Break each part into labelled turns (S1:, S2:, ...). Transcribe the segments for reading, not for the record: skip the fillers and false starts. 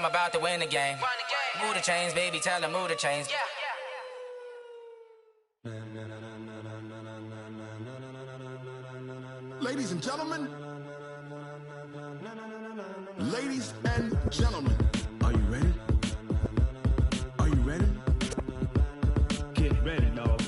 S1: I'm about to win the game. Move the chains, baby, tell them move the chains.
S2: Ladies and gentlemen, ladies and gentlemen, are you ready? Are you ready? Get ready, dog.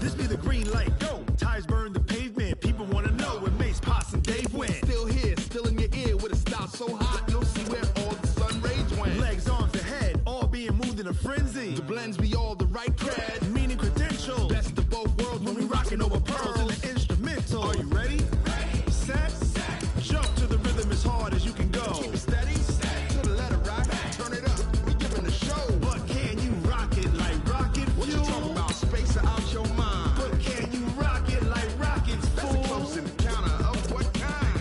S2: This be the green light, go. Tires burn the pavement. People wanna know when Mace, Potts, and Dave went. Still here, still in your ear with a style so hot, you'll see where all the sun rays went. Legs, arms, and head, all being moved in a frenzy. The blends be all the right cred, meaning credentials. Best of both worlds when we rockin' over pearls in the instrumental. Are you ready? Set, jump to the rhythm as hard as you can go. Keep it steady, to the letter right. Turn it up, we giving a show. But can you rock it like rocket fuel? What you talking about? Space out your mind. But can you rock it like rockets, fool? That's a close encounter of what kind?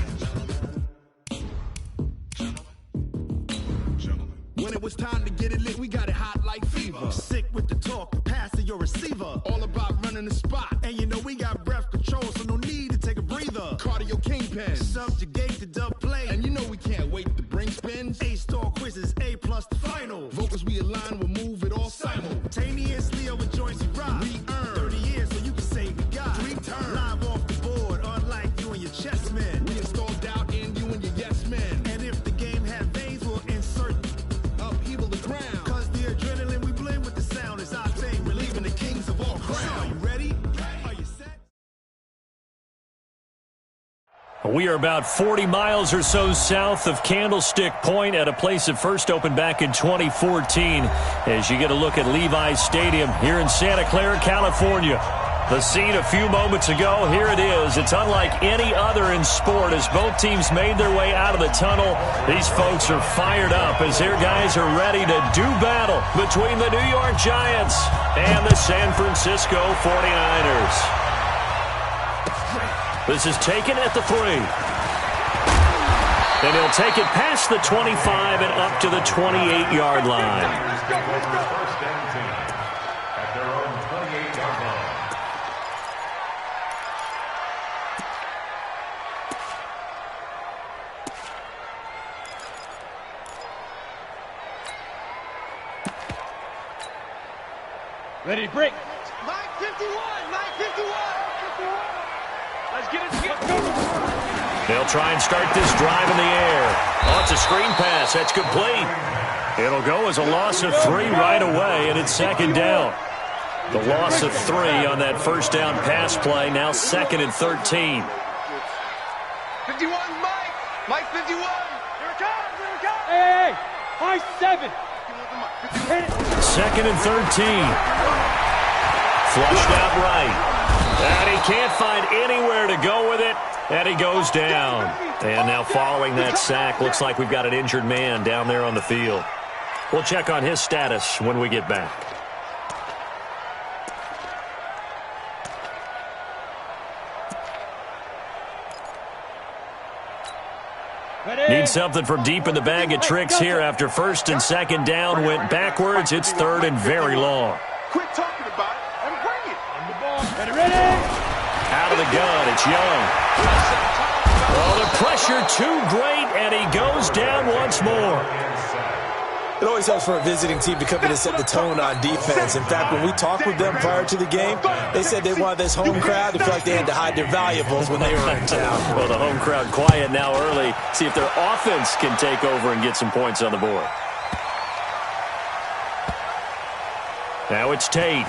S2: When it was time to get it lit, we got it hot like fever. Sick with the talk, pass to your receiver. All about running the spot. And you know we got breath control, so no need to take a breather. Cardio kingpin, subjugate the dub play. And you know we can't wait to bring spins. A-star quizzes, A+ the final. Vocals we align, we'll move it all simultaneously over joints we rock. We earn 30 years so you can say we got 3 turns. Live off the board, unlike you and your chess men. We install doubt in you and your yes men. And if the game had veins, we'll insert upheaval the ground. Cause the adrenaline we blend with the sound is our thing, relieving the kings of all crowns. Are you ready? Are you set?
S3: We are about 40 miles or so south of Candlestick Point at a place that first opened back in 2014 as you get a look at Levi's Stadium here in Santa Clara, California. The scene a few moments ago, here it is. It's unlike any other in sport as both teams made their way out of the tunnel. These folks are fired up as their guys are ready to do battle between the New York Giants and the San Francisco 49ers. This is taken at the 3. And he'll take it past the 25 and up to the 28-yard line.
S4: First and 10 at their own 28-yard line.
S5: Ready to break.
S6: Mike 51, Mike 51.
S5: Let's get it.
S3: They'll try and start this drive in the air. Oh, it's a screen pass. That's complete. It'll go as a loss of 3 right away, and it's second down. The loss of 3 on that first down pass play, now 2nd and 13.
S6: 51, Mike. Mike 51. Here it comes, here it comes.
S5: Hey, high 7. Hit it.
S3: 2nd and 13. Flushed out right. And he can't find anywhere to go with it, and he goes down. And now following that sack, looks like we've got an injured man down there on the field. We'll check on his status when we get back. Need something from deep in the bag of tricks here after 1st and 2nd down went backwards. It's 3rd and very long.
S6: Quit talking about it and bring it.
S5: On the ball. Ready.
S3: Out of the gun, it's Young. Oh, the pressure too great, and he goes down once more.
S7: It always helps for a visiting team to come in and set the tone on defense. In fact, when we talked with them prior to the game, they said they wanted this home crowd to feel like they had to hide their valuables when they were in town.
S3: Well, the home crowd quiet now early. See if their offense can take over and get some points on the board. Now it's Tate.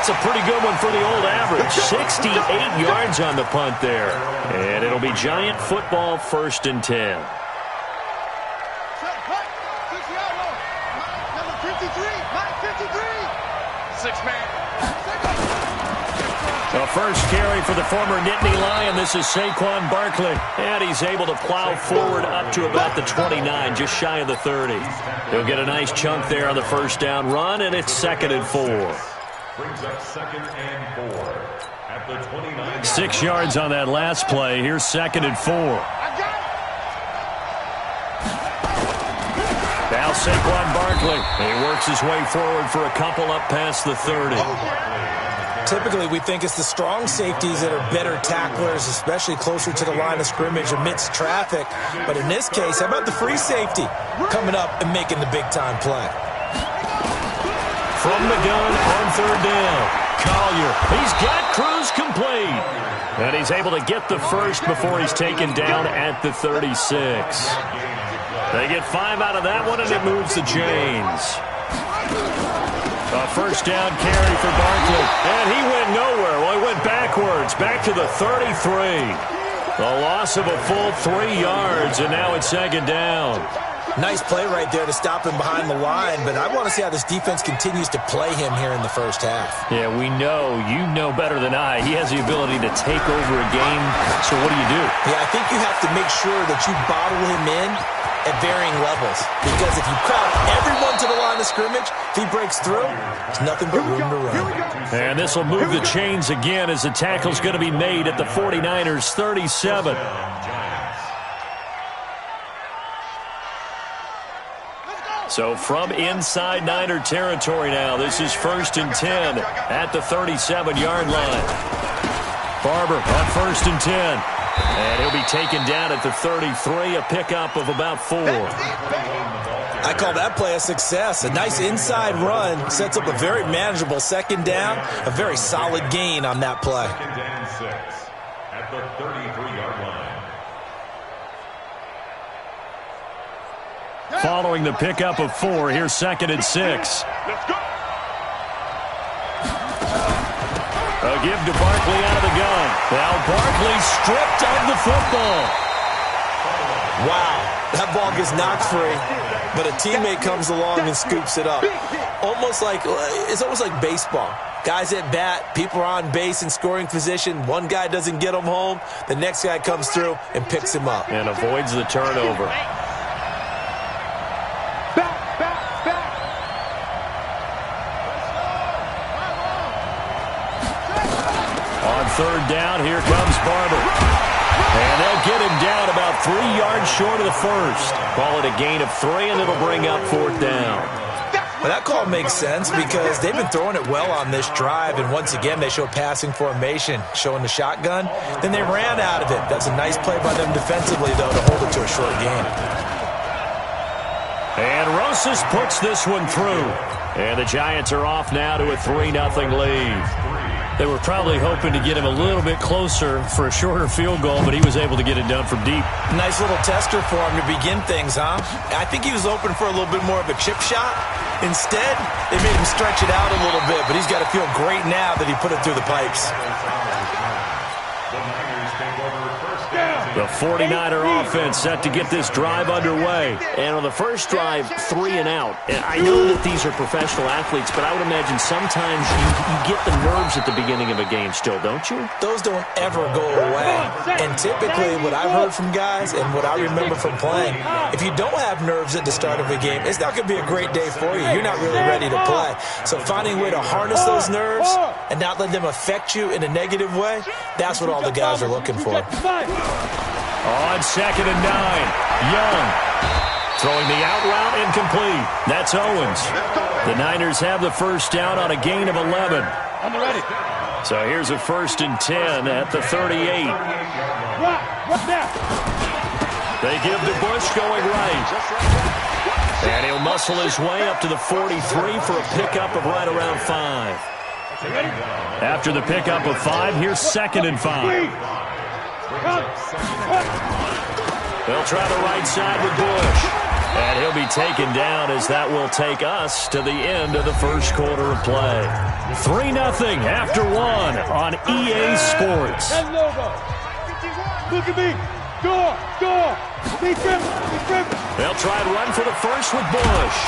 S3: That's a pretty good one for the old average. 68 yards on the punt there. And it'll be Giant football, 1st and 10.
S6: Number 53, Mike 53. 6-man.
S3: The first carry for the former Nittany Lion. This is Saquon Barkley. And he's able to plow forward up to about the 29, just shy of the 30. He'll get a nice chunk there on the first down run, and it's 2nd and 4.
S4: Brings up 2nd and 4 at at the 29.
S3: 6 yards on that last play. Here's 2nd and 4. Now Saquon Barkley. He works his way forward for a couple up past the 30.
S7: Typically, we think it's the strong safeties that are better tacklers, especially closer to the line of scrimmage amidst traffic. But in this case, how about the free safety coming up and making the big-time play?
S3: From the gun on 3rd down. Collier. He's got Cruz complete. And he's able to get the first before he's taken down at the 36. They get 5 out of that one, and it moves the chains. A first down carry for Barkley. And he went nowhere. Well, he went backwards, back to the 33. The loss of a full 3 yards, and now it's 2nd down.
S7: Nice play right there to stop him behind the line, but I want to see how this defense continues to play him here in the first half.
S3: Yeah, we know. You know better than I. He has the ability to take over a game, so what do you do?
S7: Yeah, I think you have to make sure that you bottle him in at varying levels, because if you crowd everyone to the line of scrimmage, if he breaks through, there's nothing but room to run.
S3: And this will move the chains again as the tackle's going to be made at the 49ers 37. So from inside Niner territory now, this is 1st and 10 at the 37-yard line. Barber on 1st and 10. And he'll be taken down at the 33, a pickup of about 4.
S7: I call that play a success. A nice inside run sets up a very manageable 2nd down, a very solid gain on that play.
S4: 2nd and 6 at the 33-yard line.
S3: Following the pickup of 4, here's 2nd and 6.
S5: Let's go.
S3: A give to Barkley out of the gun. Now Barkley stripped of the football.
S7: Wow, that ball gets knocked free, but a teammate comes along and scoops it up. It's almost like baseball. Guys at bat, people are on base in scoring position. One guy doesn't get him home. The next guy comes through and picks him up.
S3: And avoids the turnover. On 3rd down, here comes Barber. And they'll get him down about 3 yards short of the first. Call it a gain of 3, and it'll bring up 4th down.
S7: Well, that call makes sense because they've been throwing it well on this drive, and once again they show passing formation, showing the shotgun. Then they ran out of it. That's a nice play by them defensively, though, to hold it to a short game.
S3: And Rosas puts this one through. And the Giants are off now to a 3-0 lead. They were probably hoping to get him a little bit closer for a shorter field goal, but he was able to get it done from deep.
S7: Nice little tester for him to begin things, huh? I think he was open for a little bit more of a chip shot. Instead, they made him stretch it out a little bit, but he's got to feel great now that he put it through the pipes.
S3: The 49er offense set to get this drive underway. And on the first drive, 3 and out. And I know that these are professional athletes, but I would imagine sometimes you get the nerves at the beginning of a game still, don't you?
S7: Those don't ever go away. And typically what I've heard from guys and what I remember from playing, if you don't have nerves at the start of a game, it's not going to be a great day for you. You're not really ready to play. So finding a way to harness those nerves and not let them affect you in a negative way, that's what all the guys are looking for.
S3: On 2nd and 9, Young throwing the out route incomplete. That's Owens. The Niners have the first down on a gain of 11.
S5: I'm ready.
S3: So here's a 1st and 10 at the 38.
S5: What now?
S3: They give to Bush going right. And he'll muscle his way up to the 43 for a pickup of right around 5. After the pickup of 5, here's 2nd and 5. They'll try the right side with Bush. And he'll be taken down as that will take us to the end of the first quarter of play. 3-0 after 1 on EA Sports.
S5: Look at me. Door.
S3: They'll try and run for the first with Bush.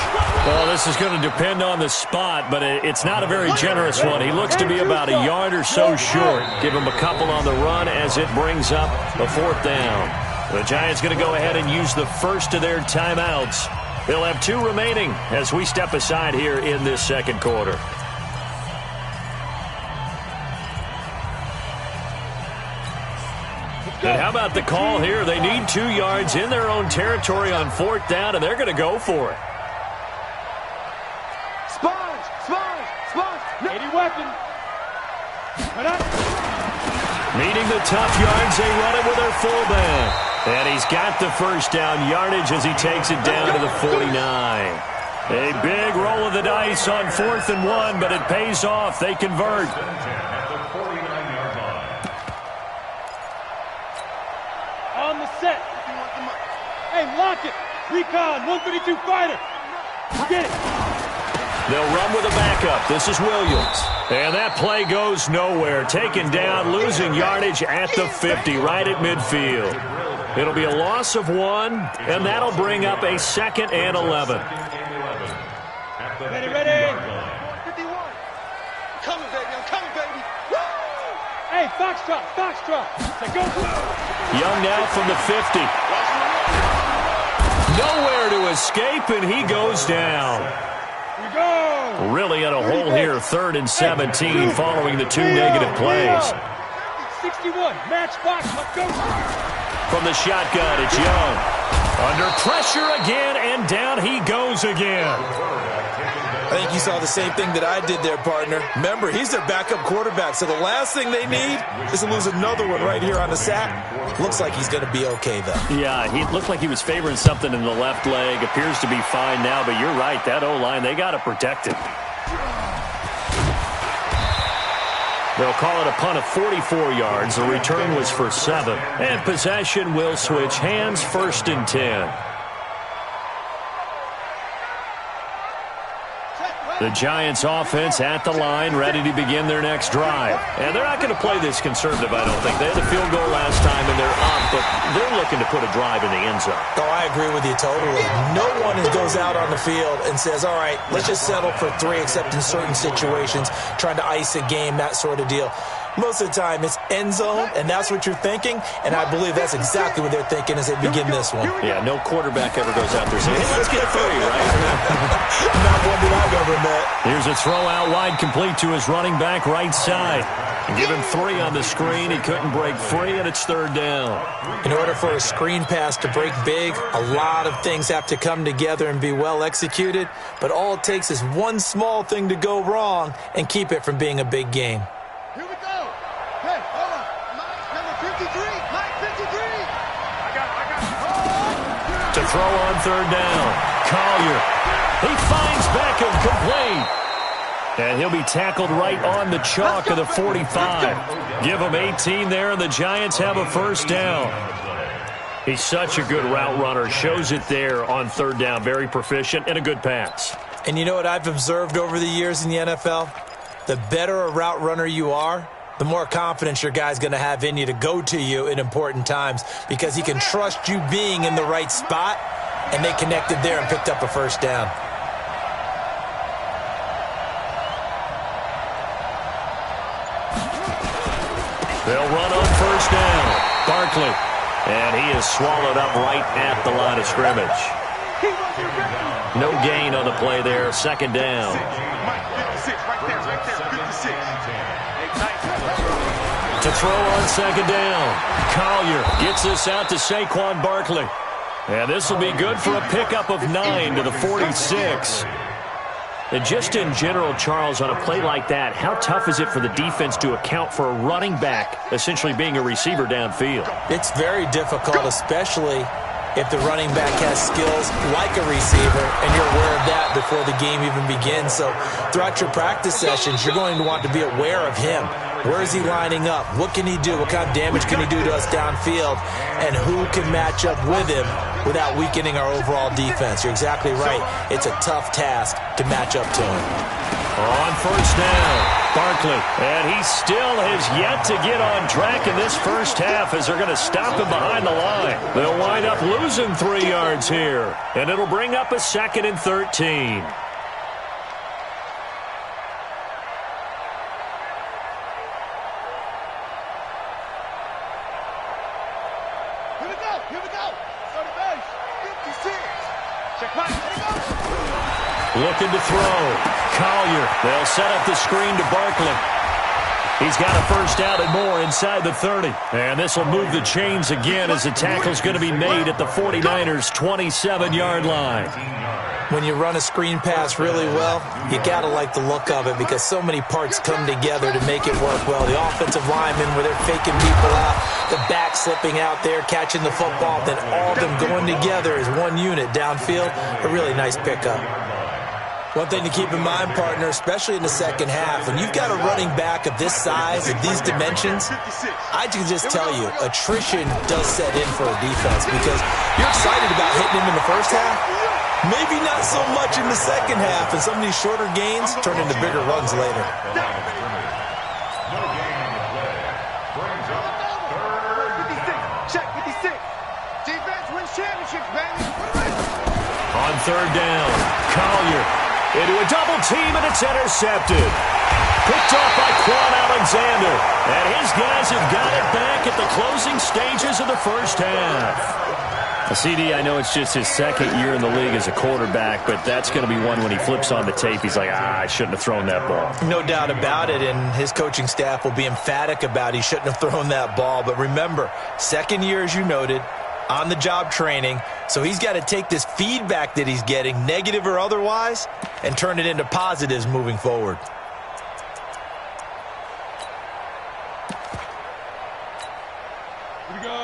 S3: Well, this is going to depend on the spot, but it's not a very generous one. He looks to be about a yard or so short. Give him a couple on the run as it brings up a 4th down. The Giants going to go ahead and use the first of their timeouts. They'll have 2 remaining as we step aside here in this second quarter. And how about the call here? They need 2 yards in their own territory on 4th down, and they're going to go for it.
S5: Sponge! 80 weapon.
S3: Needing the tough yards, they run it with their fullback. And he's got the first down yardage as he takes it down to the 49. A big roll of the dice on 4th and 1, but it pays off. They convert.
S5: On the set. Hey, lock it. Recon, 132 fighter. Get it.
S3: They'll run with a backup. This is Williams. And that play goes nowhere. Taken down, losing yardage at the 50, right at midfield. It'll be a loss of 1, and that'll bring up a 2nd and 11.
S5: Ready.
S6: 51. I'm coming, baby. Woo!
S5: Hey, Foxtrot. Say go.
S3: Young now from the 50. Nowhere to escape, and he goes down.
S5: We go.
S3: Really in a hole here, 3rd and 17 following the 2 negative plays.
S5: 61, match box, let's go.
S3: From the shotgun, it's Young. Under pressure again, and down he goes again.
S7: I think you saw the same thing that I did there, partner. Remember, he's their backup quarterback, so the last thing they need is to lose another one right here on the sack. Looks like he's going to be okay, though.
S3: Yeah, he looked like he was favoring something in the left leg. Appears to be fine now, but you're right. That O-line, they got to protect it. They'll call it a punt of 44 yards. The return was for 7. And possession will switch hands, 1st and 10. The Giants offense at the line, ready to begin their next drive. And they're not going to play this conservative, I don't think. They had the field goal last time, and they're up, but they're looking to put a drive in the end zone.
S7: Oh, I agree with you totally. No one goes out on the field and says, all right, let's just settle for 3, except in certain situations, trying to ice a game, that sort of deal. Most of the time, it's end zone, and that's what you're thinking, and I believe that's exactly what they're thinking as they begin this one.
S3: Yeah, no quarterback ever goes out there saying, hey, let's get 3, right?
S7: Not one that I've ever met.
S3: Here's a throw out wide, complete to his running back right side. Give him 3 on the screen. He couldn't break free, and it's 3rd down.
S7: In order for a screen pass to break big, a lot of things have to come together and be well executed, but all it takes is one small thing to go wrong and keep it from being a big game.
S6: Here we go. Hey, hold on. Number 53. Mike 53. I got it.
S3: To throw on 3rd down. Collier. He finds Beckham complete. And he'll be tackled right on the chalk of the 45. Give him 18 there, and the Giants have a 1st down. He's such a good route runner. Shows it there on 3rd down. Very proficient and a good pass.
S7: And you know what I've observed over the years in the NFL? The better a route runner you are, the more confidence your guy's going to have in you to go to you in important times because he can trust you being in the right spot, and they connected there and picked up a 1st down.
S3: They'll run on 1st down. Barkley. And he is swallowed up right at the line of scrimmage. No gain on the play there. 2nd down. To throw on 2nd down. Collier gets this out to Saquon Barkley. And this will be good for a pickup of 9 to the 46. And just in general, Charles, on a play like that, how tough is it for the defense to account for a running back essentially being a receiver downfield?
S7: It's very difficult, especially if the running back has skills like a receiver, and you're aware of that before the game even begins. So throughout your practice sessions, you're going to want to be aware of him. Where is he lining up? What can he do? What kind of damage can he do to us downfield? And who can match up with him without weakening our overall defense? You're exactly right. It's a tough task to match up to him.
S3: On 1st down, Barkley. And he still has yet to get on track in this 1st half as they're going to stop him behind the line. They'll wind up losing 3 yards here. And it'll bring up a 2nd and 13.
S6: Here we go. Start the base. 56. Check back. Here we go.
S3: Looking to throw. Collier. They'll set up the screen to Barkley. He's got a first down and more inside the 30. And this will move the chains again as the tackle's going to be made at the 49ers' 27-yard line.
S7: When you run a screen pass really well, you got to like the look of it because so many parts come together to make it work well. The offensive linemen, where they're faking people out, the back slipping out there, catching the football, then all of them going together as one unit downfield. A really nice pickup. One thing to keep in mind, partner, especially in the second half, when you've got a running back of this size, of these dimensions, I can just tell you, attrition does set in for a defense because you're excited about hitting him in the first half. Maybe not so much in the second half, and some of these shorter gains turn into bigger runs later.
S6: Check 56. Defense wins championships, baby.
S3: On third down, Collier into a double team, and it's intercepted. Picked off by Quan Alexander. And his guys have got it back at the closing stages of the first half. CD, I know it's just his second year in the league as a quarterback, but that's going to be one when he flips on the tape. He's like, I shouldn't have thrown that ball.
S7: No doubt about it, and his coaching staff will be emphatic about he shouldn't have thrown that ball. But remember, second year, as you noted, on-the-job training, so he's got to take this feedback that he's getting, negative or otherwise, and turn it into positives moving forward.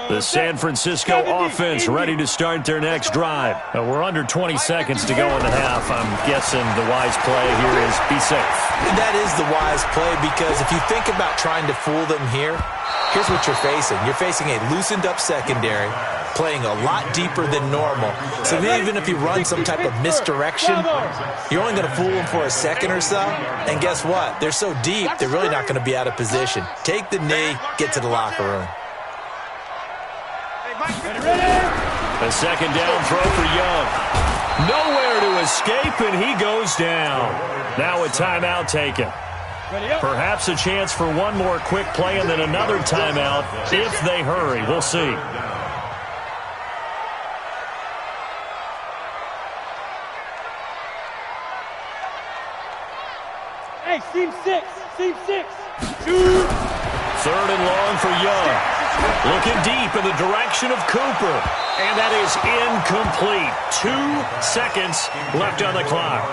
S3: The San Francisco offense ready to start their next drive. We're under 20 seconds to go in the half. I'm guessing the wise play here is be safe.
S7: That is the wise play because if you think about trying to fool them here, here's what you're facing. You're facing a loosened-up secondary, playing a lot deeper than normal. So even if you run some type of misdirection, you're only going to fool them for a second or so. And guess what? They're so deep, they're really not going to be out of position. Take the knee, get to the locker room.
S3: A second down throw for Young. Nowhere to escape, and he goes down. Now a timeout taken. Perhaps a chance for one more quick play and then another timeout if they hurry. We'll see.
S5: Hey, seam six. 2.
S3: Third and long for Young. Looking deep in the direction of Cooper. And that is incomplete. 2 seconds left on the clock.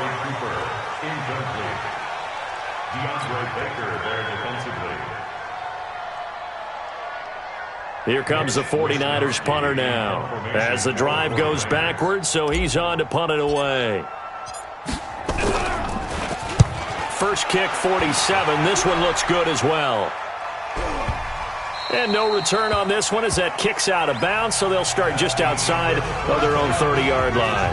S4: Incomplete. DeAndre Baker there defensively.
S3: Here comes the 49ers punter now. As the drive goes backwards, so he's on to punt it away. First kick, 47. This one looks good as well. And no return on this one as that kicks out of bounds, so they'll start just outside of their own 30-yard line.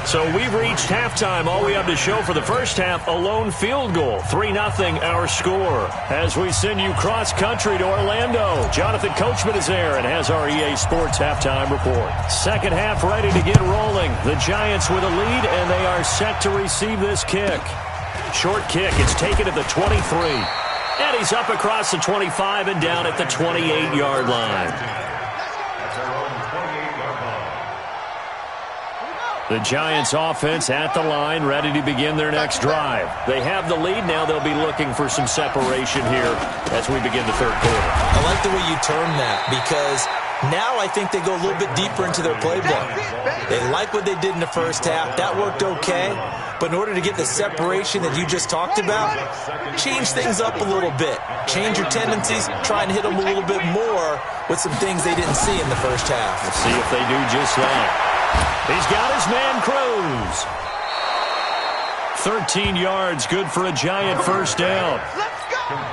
S3: So we've reached halftime. All we have to show for the first half, a lone field goal. 3-0 our score. As we send you cross-country to Orlando, Jonathan Coachman is there and has our EA Sports halftime report. Second half ready to get rolling. The Giants with a lead, and they are set to receive this kick. Short kick. It's taken at the 23. And he's up across the 25 and down at the 28-yard line. The Giants offense at the line, ready to begin their next drive. They have the lead. Now they'll be looking for some separation here as we begin the third quarter.
S7: I like the way you term that because now I think they go a little bit deeper into their playbook. They like what they did in the first half. That worked okay. But in order to get the separation that you just talked about, change things up a little bit. Change your tendencies, try and hit them a little bit more with some things they didn't see in the first half.
S3: Let's see if they do just that. He's got his man Cruz. 13 yards, good for a Giant first down.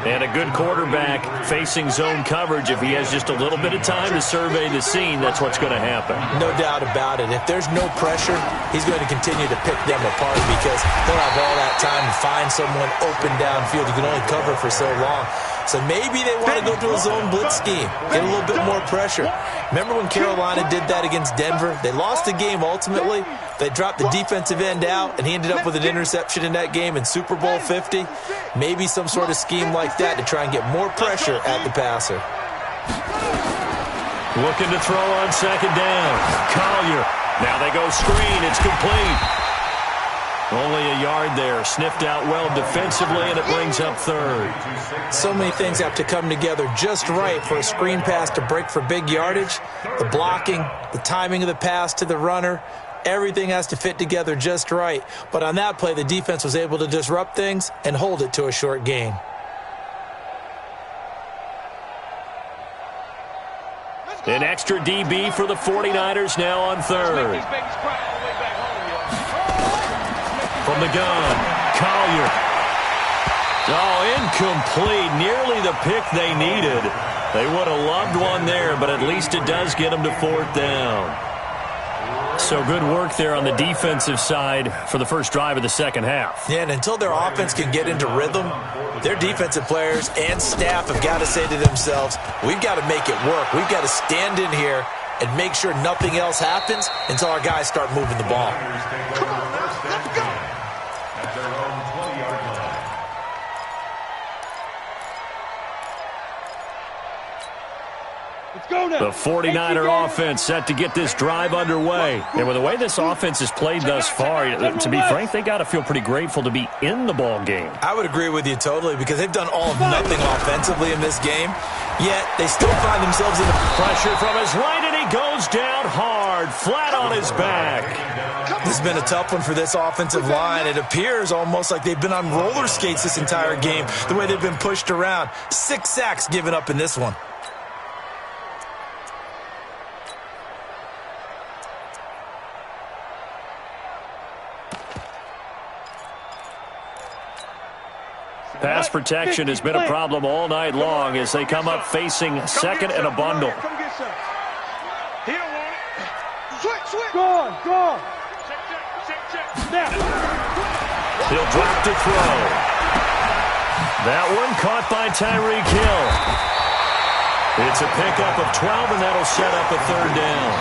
S3: And a good quarterback facing zone coverage. If he has just a little bit of time to survey the scene, that's what's going to happen.
S7: No doubt about it. If there's no pressure, he's going to continue to pick them apart because he'll have all that time to find someone open downfield. You can only cover for so long. So maybe they want to go to a zone blitz scheme, get a little bit more pressure. Remember when Carolina did that against Denver? They lost the game ultimately. They dropped the defensive end out, and he ended up with an interception in that game in Super Bowl 50. Maybe some sort of scheme like that to try and get more pressure at the passer.
S3: Looking to throw on 2nd down. Collier. Now they go screen. It's complete. Only a yard there. Sniffed out well defensively, and it brings up third.
S7: So many things have to come together just right for a screen pass to break for big yardage. The blocking, the timing of the pass to the runner, everything has to fit together just right. But on that play, the defense was able to disrupt things and hold it to a short gain.
S3: An extra DB for the 49ers now on third. From the gun, Collier. Oh, incomplete. Nearly the pick they needed. They would have loved one there, but at least it does get them to fourth down. So good work there on the defensive side for the first drive of the second half.
S7: Yeah, and until their offense can get into rhythm, their defensive players and staff have got to say to themselves, we've got to make it work. We've got to stand in here and make sure nothing else happens until our guys start moving the ball.
S6: Come on, now, let's go.
S4: At their own 20-yard line.
S5: Let's go now.
S3: The 49er offense set to get this drive underway. And with the way this offense has played thus far, to be frank, they got to feel pretty grateful to be in the ball game.
S7: I would agree with you totally because they've done all of nothing offensively in this game, yet they still find themselves in the
S3: Pressure from his right, and he goes down hard, flat on his back.
S7: This has been a tough one for this offensive line. It appears almost like they've been on roller skates this entire game, the way they've been pushed around. 6 sacks given up in this one.
S3: Pass protection has been a problem all night long as they come up facing second and a bundle.
S6: Come get some. He don't want it. Switch.
S5: Go on.
S6: Check.
S5: Snap.
S3: He'll drop to throw. That one caught by Tyreek Hill. It's a pickup of 12, and that'll set up a third down.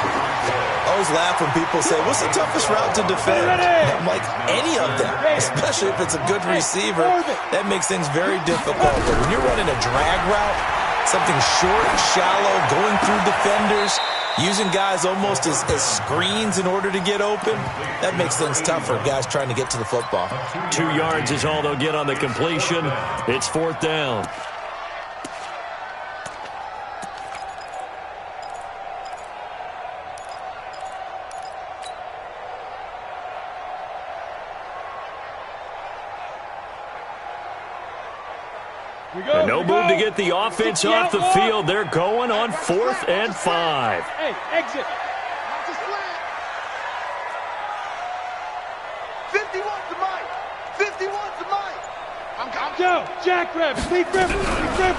S7: I always laugh when people say, what's the toughest route to defend? I'm like, any of them, especially if it's a good receiver. That makes things very difficult. But when you're running a drag route, something short, shallow, going through defenders, using guys almost as screens in order to get open, that makes things tough for guys trying to get to the football.
S3: 2 yards is all they'll get on the completion. It's fourth down. And no move to get the offense off the field. They're going on 4th and 5.
S5: Hey, exit.
S6: Just flat. 51's the mic. 51's the mic. I'm
S5: Go. Jackrabbit. Lead River.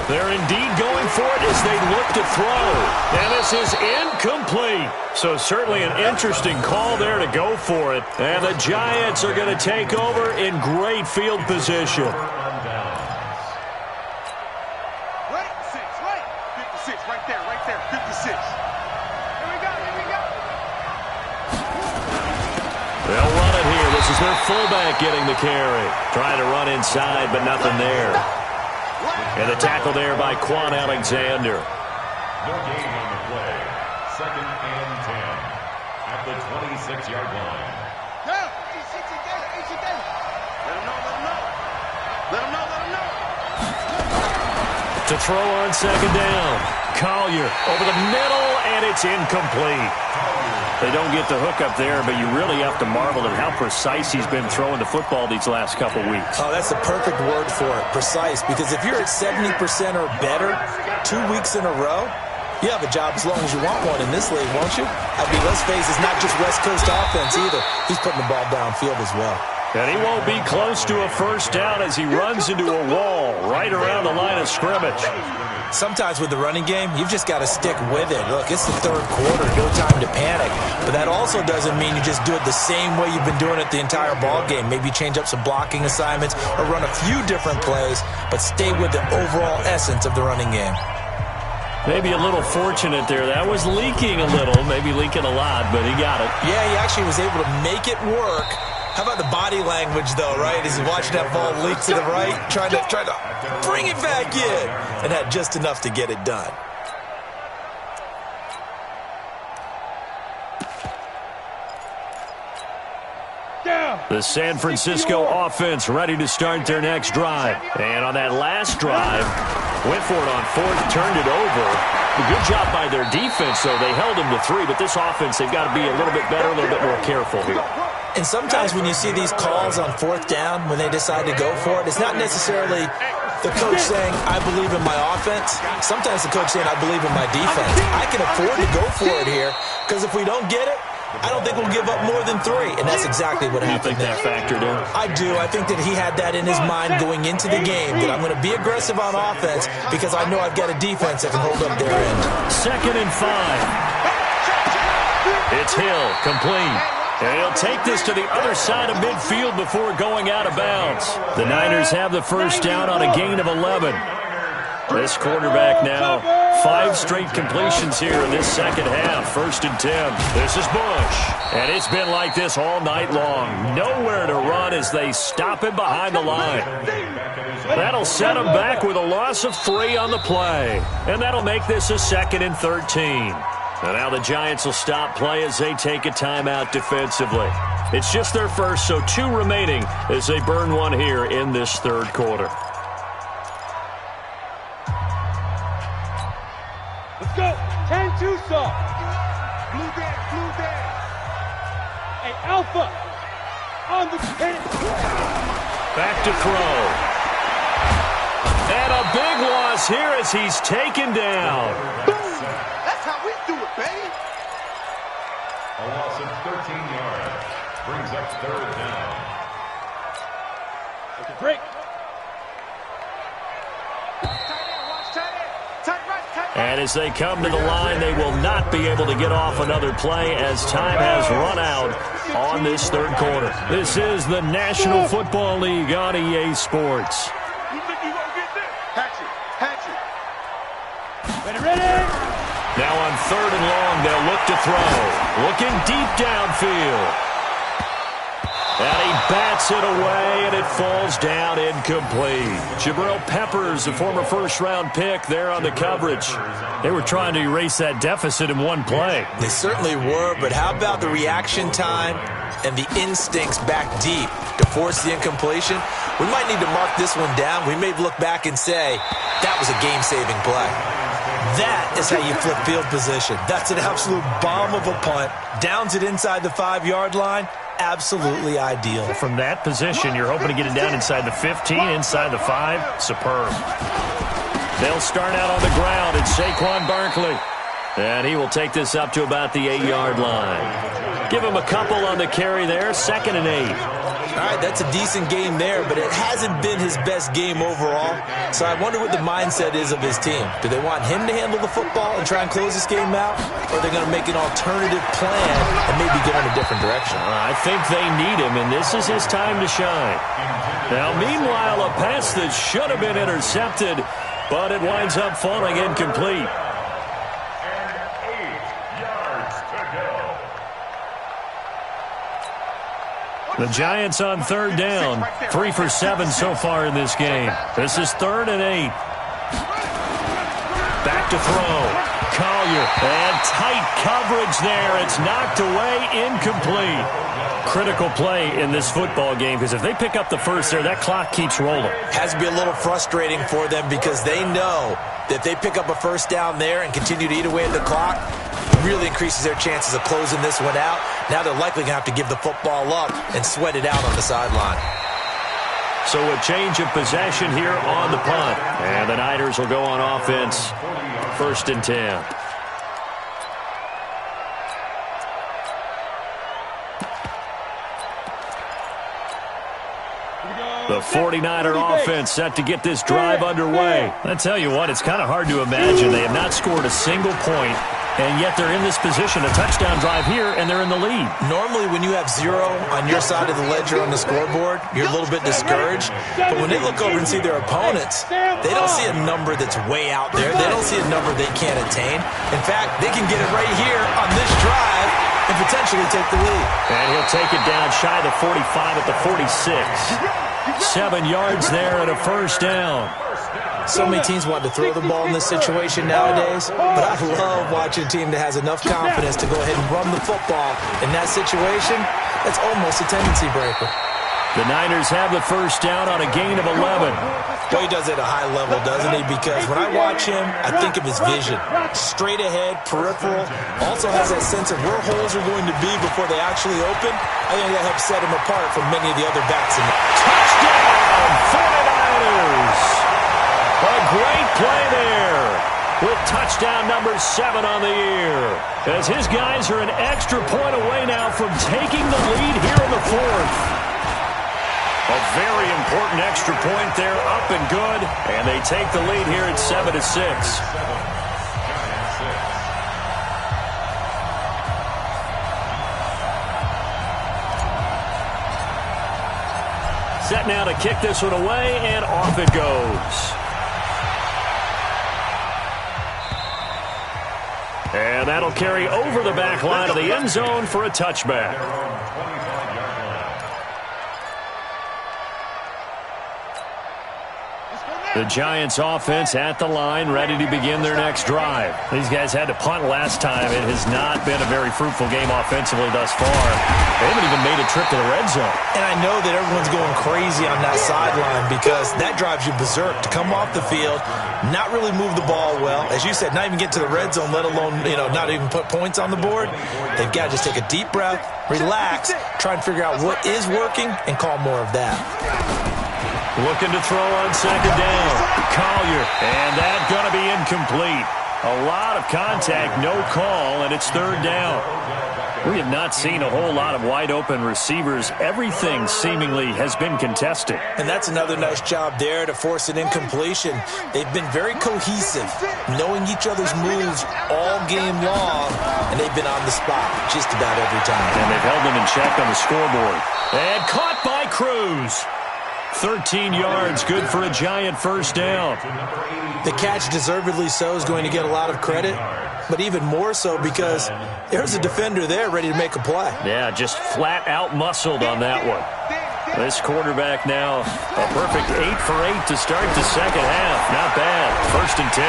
S3: They're indeed going for it as they look to throw. And this is incomplete. So certainly an interesting call there to go for it. And the Giants are going to take over in great field position.
S6: Right there. 56. Here we go.
S3: They'll run it here. This is their fullback getting the carry. Trying to run inside, but nothing there. And the tackle there by Quan Alexander.
S4: No gain on the play. 2nd and 10 at the 26-yard line.
S6: Let him know.
S3: To throw on second down. Collier over the middle, and it's incomplete. They don't get the hook up there, but you really have to marvel at how precise he's been throwing the football these last couple weeks.
S7: Oh, that's the perfect word for it, precise, because if you're at 70% or better 2 weeks in a row, you have a job as long as you want one in this league, won't you? I mean, let's face it, it's not just West Coast offense either. He's putting the ball downfield as well.
S3: And he won't be close to a first down as he runs into a wall right around the line of scrimmage.
S7: Sometimes with the running game, you've just got to stick with it. Look, it's the third quarter, no time to panic. But that also doesn't mean you just do it the same way you've been doing it the entire ball game. Maybe change up some blocking assignments or run a few different plays, but stay with the overall essence of the running game.
S3: Maybe a little fortunate there. That was leaking a little, maybe leaking a lot, but he got it.
S7: Yeah, he actually was able to make it work. How about the body language, though, right? As he's watching that ball leak to the right, trying to bring it back in, and had just enough to get it done.
S5: Down.
S3: The San Francisco offense ready to start their next drive. And on that last drive, went for it on fourth, turned it over. A good job by their defense, though. They held them to 3, but this offense, they've got to be a little bit better, a little bit more careful here.
S7: And sometimes when you see these calls on fourth down, when they decide to go for it, it's not necessarily the coach saying, I believe in my offense. Sometimes the coach saying, I believe in my defense. I can afford to go for it here, because if we don't get it, I don't think we'll give up more than 3, and that's exactly what happened there.
S3: You think that factored in?
S7: I do. I think that he had that in his mind going into the game, that I'm going to be aggressive on offense because I know I've got a defense that can hold up their end.
S3: 2nd and 5. It's Hill, complete. And he'll take this to the other side of midfield before going out of bounds. The Niners have the first down on a gain of 11. This quarterback now, 5 straight completions here in this second half. 1st and 10. This is Bush. And it's been like this all night long. Nowhere to run as they stop him behind the line. That'll set him back with a loss of 3 on the play. And that'll make this a 2nd and 13. And now the Giants will stop play as they take a timeout defensively. It's just their first, so 2 remaining as they burn one here in this third quarter.
S5: Let's go. 10-2 saw.
S6: Blue dead.
S5: Hey, Alpha. On the 10.
S3: Back to throw. And a big loss here as he's taken down.
S6: Boom. That's how we do it, baby.
S4: A loss of 13 yards brings up 3rd down.
S5: Take a break.
S3: And as they come to the line, they will not be able to get off another play as time has run out on this third quarter. This is the National Football League on EA Sports.
S6: You think you gonna get this? Hatchet.
S5: Ready?
S3: Now on 3rd and long, they'll look to throw. Looking deep downfield. And he bats it away, and it falls down incomplete. Jabril Peppers, a former first-round pick, there on the coverage. They were trying to erase that deficit in one play.
S7: They certainly were, but how about the reaction time and the instincts back deep to force the incompletion? We might need to mark this one down. We may look back and say, that was a game-saving play. That is how you flip field position. That's an absolute bomb of a punt. Downs it inside the 5-yard line. Absolutely ideal.
S3: From that position, you're hoping to get it down inside the 15, inside the 5. Superb. They'll start out on the ground. It's Saquon Barkley. And he will take this up to about the 8-yard line. Give him a couple on the carry there. 2nd and 8.
S7: All right, that's a decent game there, but it hasn't been his best game overall. So I wonder what the mindset is of his team. Do they want him to handle the football and try and close this game out? Or are they going to make an alternative plan and maybe go in a different direction?
S3: I think they need him, and this is his time to shine. Now, meanwhile, a pass that should have been intercepted, but it winds up falling incomplete. The Giants on 3rd down. 3 for 7 so far in this game. This is 3rd and 8. Back to throw. Collier. And tight coverage there. It's knocked away, incomplete. Critical play in this football game because if they pick up the first there, that clock keeps rolling.
S7: Has to be a little frustrating for them because they know that if they pick up a first down there and continue to eat away at the clock, really increases their chances of closing this one out. Now they're likely going to have to give the football up and sweat it out on the sideline.
S3: So a change of possession here on the punt. And the Niners will go on offense. 1st and 10. The 49er offense set to get this drive underway. I tell you what, it's kind of hard to imagine. They have not scored a single point, and yet they're in this position, a touchdown drive here, and they're in the lead.
S7: Normally when you have 0 on your side of the ledger on the scoreboard, you're a little bit discouraged. But when they look over and see their opponents, they don't see a number that's way out there. They don't see a number they can't attain. In fact, they can get it right here on this drive and potentially take the lead.
S3: And he'll take it down shy of the 45 at the 46. 7 yards there and a first down.
S7: So many teams want to throw the ball in this situation nowadays, but I love watching a team that has enough confidence to go ahead and run the football. In that situation, that's almost a tendency breaker.
S3: The Niners have the first down on a gain of 11.
S7: Well, he does it at a high level, doesn't he? Because when I watch him, I think of his vision. Straight ahead, peripheral, also has that sense of where holes are going to be before they actually open. I think that helps set him apart from many of the other backs.
S3: Touchdown, 49ers! A great play there with touchdown number 7 on the year. As his guys are an extra point away now from taking the lead here in the 4th. A very important extra point there, up and good, and they take the lead here at 7-6. Set now to kick this one away, and off it goes. And that'll carry over the back line of the end zone for a touchback. The Giants offense at the line, ready to begin their next drive. These guys had to punt last time. It has not been a very fruitful game offensively thus far. They haven't even made a trip to the red zone. And I know that everyone's going crazy on that sideline because that drives you berserk to come off the field, not really move the ball well. As you said, not even get to the red zone, let alone, not even put points on the board. They've got to just take a deep breath, relax, try and figure out what is working, and call more of that. Looking to throw on second down. Collier, and that's going to be incomplete. A lot of contact, no call, and it's third down. We have not seen a whole lot of wide-open receivers. Everything seemingly has been contested.
S7: And that's another nice job there to force an incompletion. They've been very cohesive, knowing each other's moves all game long, and they've been on the spot just about every time.
S3: And they've held them in check on the scoreboard. And caught by Cruz. 13 yards, good for a Giant first down.
S7: The catch, deservedly so, is going to get a lot of credit, but even more so because there's a defender there ready to make a play.
S3: Yeah, just flat out muscled on that one. This quarterback now a perfect 8 for 8 to start the second half. Not bad. First and 10.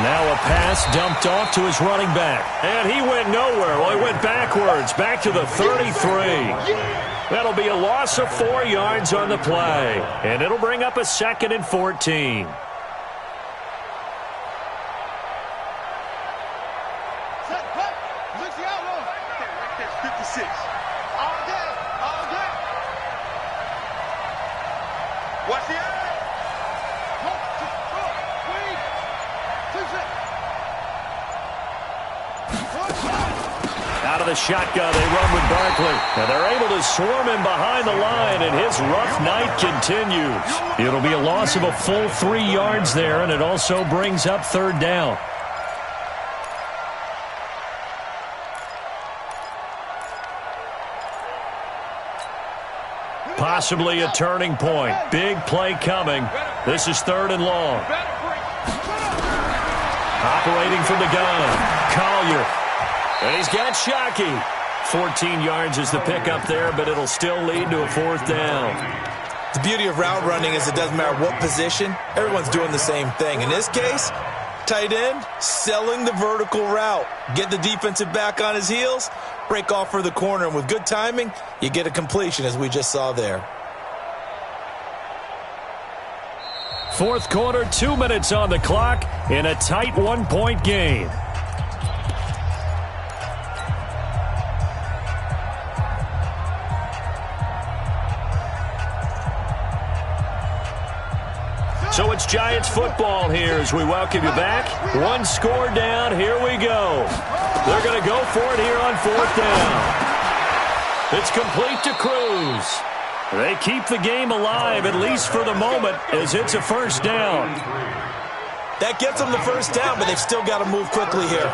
S3: Now a pass dumped off to his running back. And he went nowhere. Well, he went backwards, back to the 33. That'll be a loss of 4 yards on the play. And it'll bring up a 2nd and 14.
S6: Watch the eye.
S3: Out of the shotgun, they run with Barkley. Now they're able to swarm him behind the line, and his rough night continues. It'll be a loss of a full 3 yards there, and it also brings up third down. Possibly a turning point. Big play coming. This is 3rd and long. Operating from the gun, Collier. And he's got Shockey. 14 yards is the pickup there, but it'll still lead to a 4th down.
S7: The beauty of route running is it doesn't matter what position. Everyone's doing the same thing. In this case, tight end, selling the vertical route. Get the defensive back on his heels, break off for the corner, and with good timing, you get a completion as we just saw there.
S3: 4th quarter, 2 minutes on the clock in a tight 1-point game. So it's Giants football here as we welcome you back. 1 score down. Here we go. They're going to go for it here on 4th down. It's complete to Cruz. They keep the game alive, at least for the moment, as it's a first down.
S7: That gets them the first down, but they've still got to move quickly here.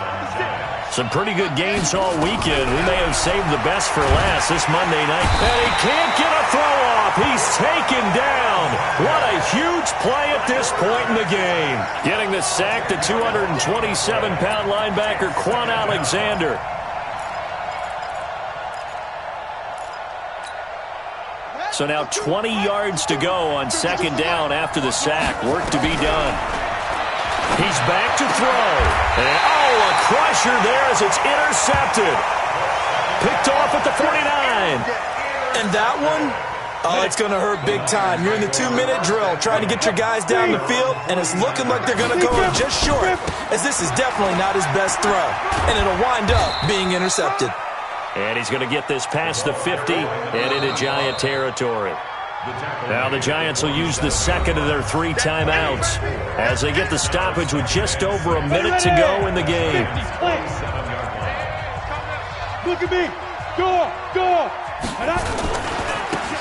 S3: Some pretty good games all weekend. We may have saved the best for last this Monday night. And he can't get a throw off. He's taken down. What a huge play at this point in the game. Getting the sack, the 227-pound linebacker, Quan Alexander. So now 20 yards to go on second down after the sack. Work to be done. He's back to throw. And, a crusher there as it's intercepted. Picked off at the 49.
S7: And that one, it's going to hurt big time. You're in the 2-minute drill trying to get your guys down the field, and it's looking like they're going to go just short, as this is definitely not his best throw. And it'll wind up being intercepted.
S3: And he's going to get this past the 50 and into Giant territory. Now the Giants will use the second of their 3 timeouts as they get the stoppage with just over a minute to go in the game.
S5: Look at me. Go.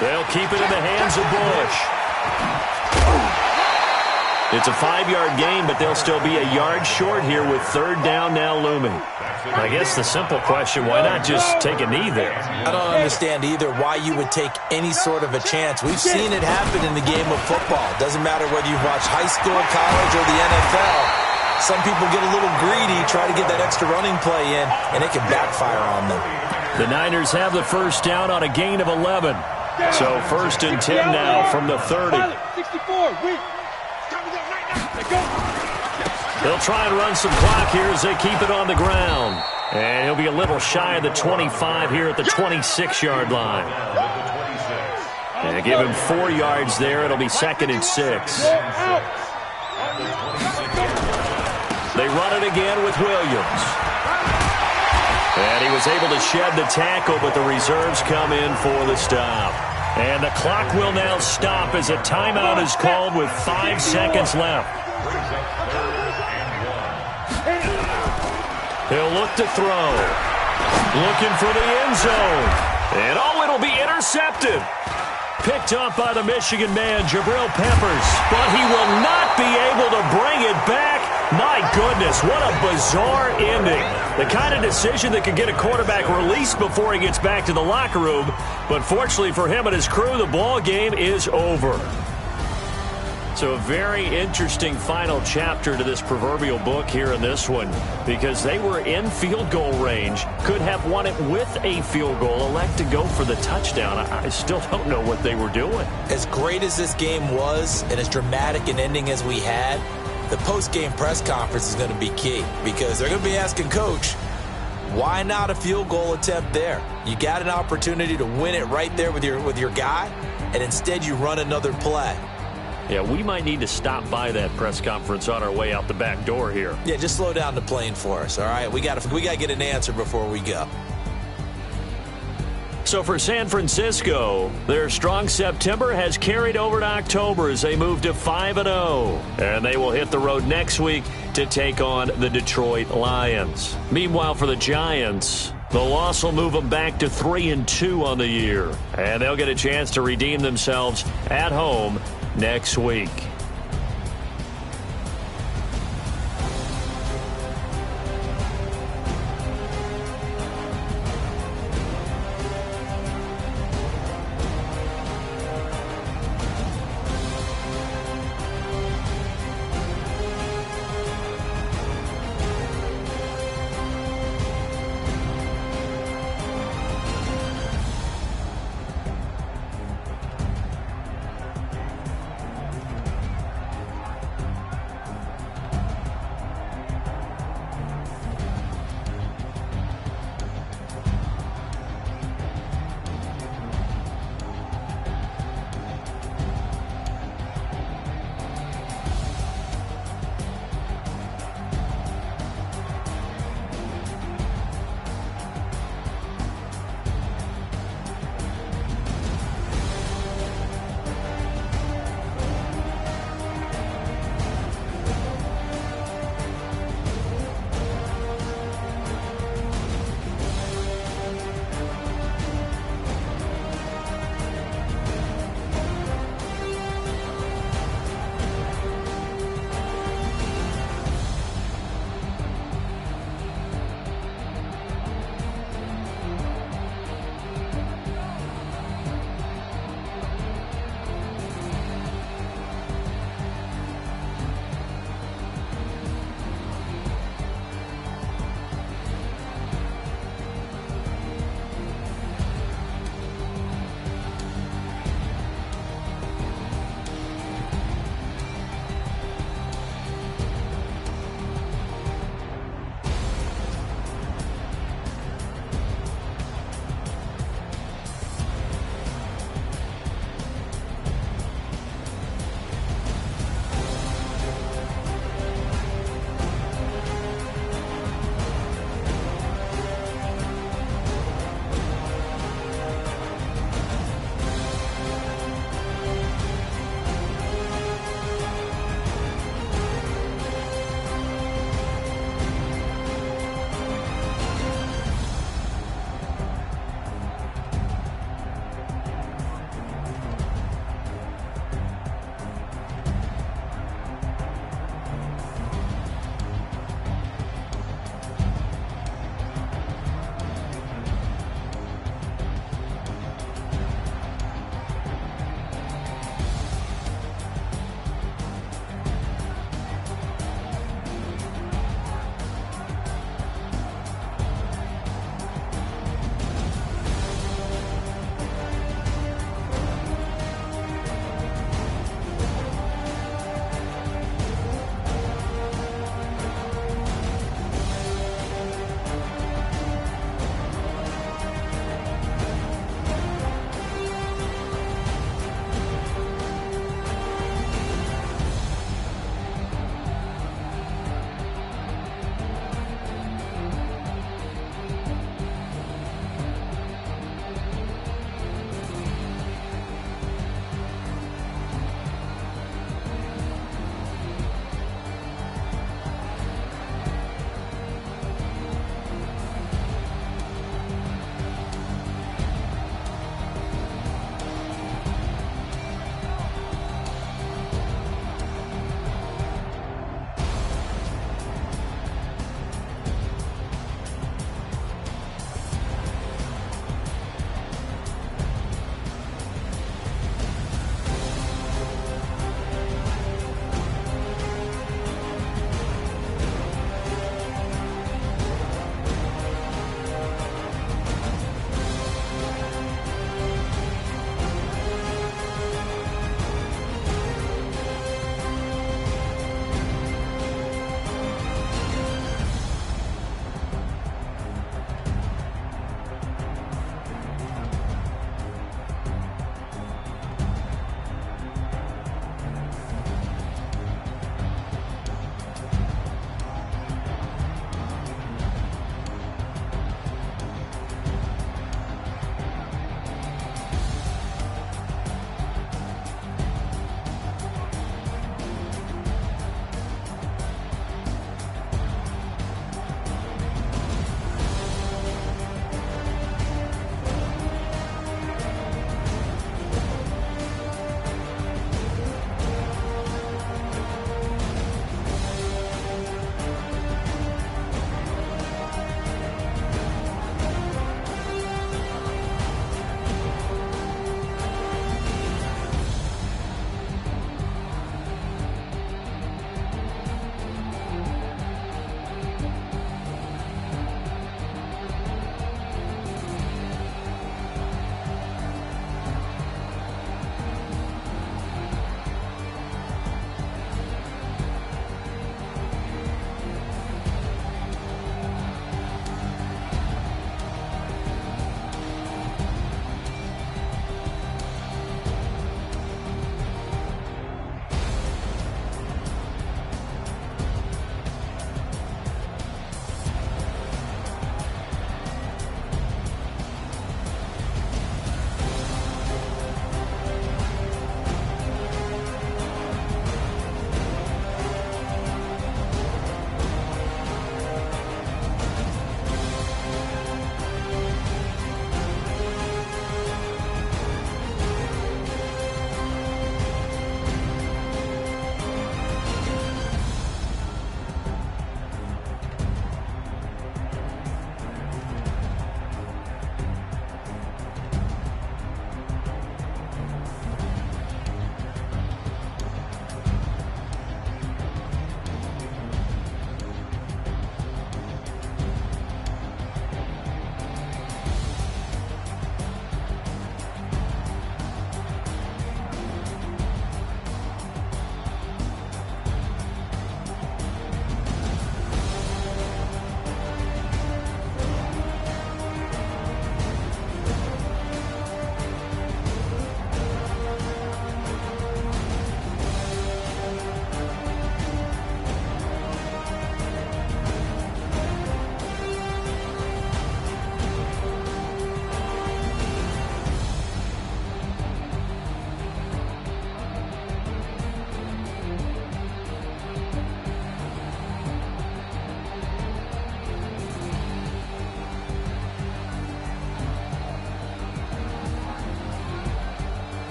S3: They'll keep it in the hands of Bush. It's a 5-yard gain, but they'll still be a yard short here with third down now looming. I guess the simple question, why not just take a knee there?
S7: I don't understand either why you would take any sort of a chance. We've seen it happen in the game of football. Doesn't matter whether you've watched high school, college, or the NFL. Some people get a little greedy, try to get that extra running play in, and it can backfire on them. The
S3: Niners have the first down on a gain of 11. So first and 10 now from the 30.
S5: 64,
S3: They'll try and run some clock here as they keep it on the ground. And he'll be a little shy of the 25 here at the 26-yard line. And give him 4 yards there. It'll be second and 6. They run it again with Williams. And he was able to shed the tackle, but the reserves come in for the stop. And the clock will now stop as a timeout is called with 5 seconds left. He'll look to throw. Looking for the end zone. And it'll be intercepted. Picked up by the Michigan man, Jabril Peppers. But he will not be able to bring it back. My goodness, what a bizarre ending. The kind of decision that could get a quarterback released before he gets back to the locker room. But fortunately for him and his crew, the ball game is over. So a very interesting final chapter to this proverbial book here in this one, because they were in field goal range, could have won it with a field goal, elect to go for the touchdown. I still don't know what they were doing.
S7: As great as this game was and as dramatic an ending as we had, the post-game press conference is going to be key, because they're going to be asking Coach, why not a field goal attempt there? You got an opportunity to win it right there with your guy, and instead you run another play.
S3: Yeah, we might need to stop by that press conference on our way out the back door here.
S7: Yeah, just slow down the plane for us, all right? We got to get an answer before we go.
S3: So for San Francisco, their strong September has carried over to October as they move to 5-0. And they will hit the road next week to take on the Detroit Lions. Meanwhile, for the Giants, the loss will move them back to 3-2 on the year. And they'll get a chance to redeem themselves at home next week.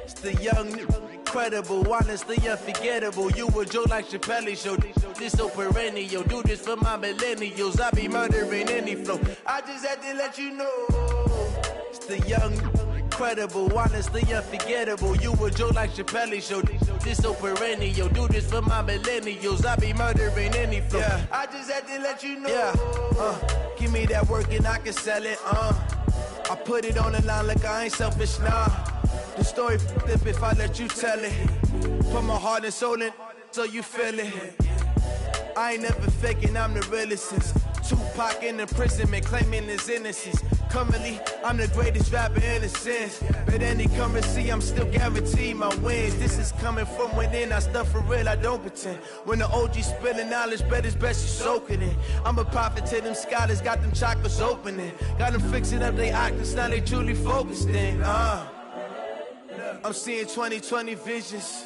S8: It's the young, incredible, honestly unforgettable. You a Joe like Chappelle show. This so perennial. Do this for my millennials. I be murdering any flow. I just had to let you know. It's the young, incredible, honestly unforgettable. You a Joe like Chappelle show. This so perennial. Do this for my millennials. I be murdering any flow. Yeah. I just had to let you know. Yeah. Give me that work and I can sell it. I put it on the line like I ain't selfish, nah. The story f***ed if I let you tell it. Put my heart and soul in so you feel it. I ain't never faking, I'm the realest since Tupac in imprisonment, claiming his innocence. Currently, I'm the greatest rapper in a sense. But any currency, I'm still guaranteed my wins. This is coming from within, I stuff for real, I don't pretend. When the OG spilling knowledge, bet it's best you soak it in. I'm a prophet to them scholars, got them chakras opening. Got them fixing up they octaves, now they truly focused in. I'm seeing 2020 visions.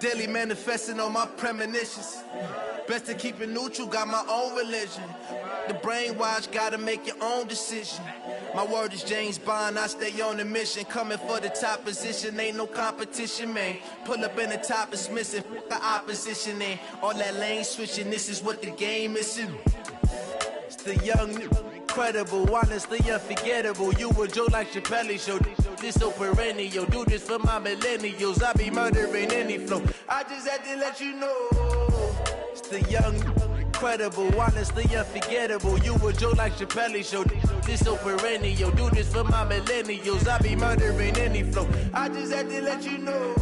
S8: Daily manifesting on my premonitions. Best to keep it neutral, got my own religion. The brainwash, gotta make your own decision. My word is James Bond, I stay on the mission. Coming for the top position, ain't no competition, man. Pull up in the top is missing, the opposition ain't. All that lane switching, this is what the game is. It's the young, incredible, honestly unforgettable. You a Joe like Chappelle show. This so perennial. Do this for my millennials. I be murdering any flow. I just had to let you know. It's the young, incredible, honestly unforgettable. You a Joe like Chappelle show. This so perennial. Do this for my millennials. I be murdering any flow. I just had to let you know.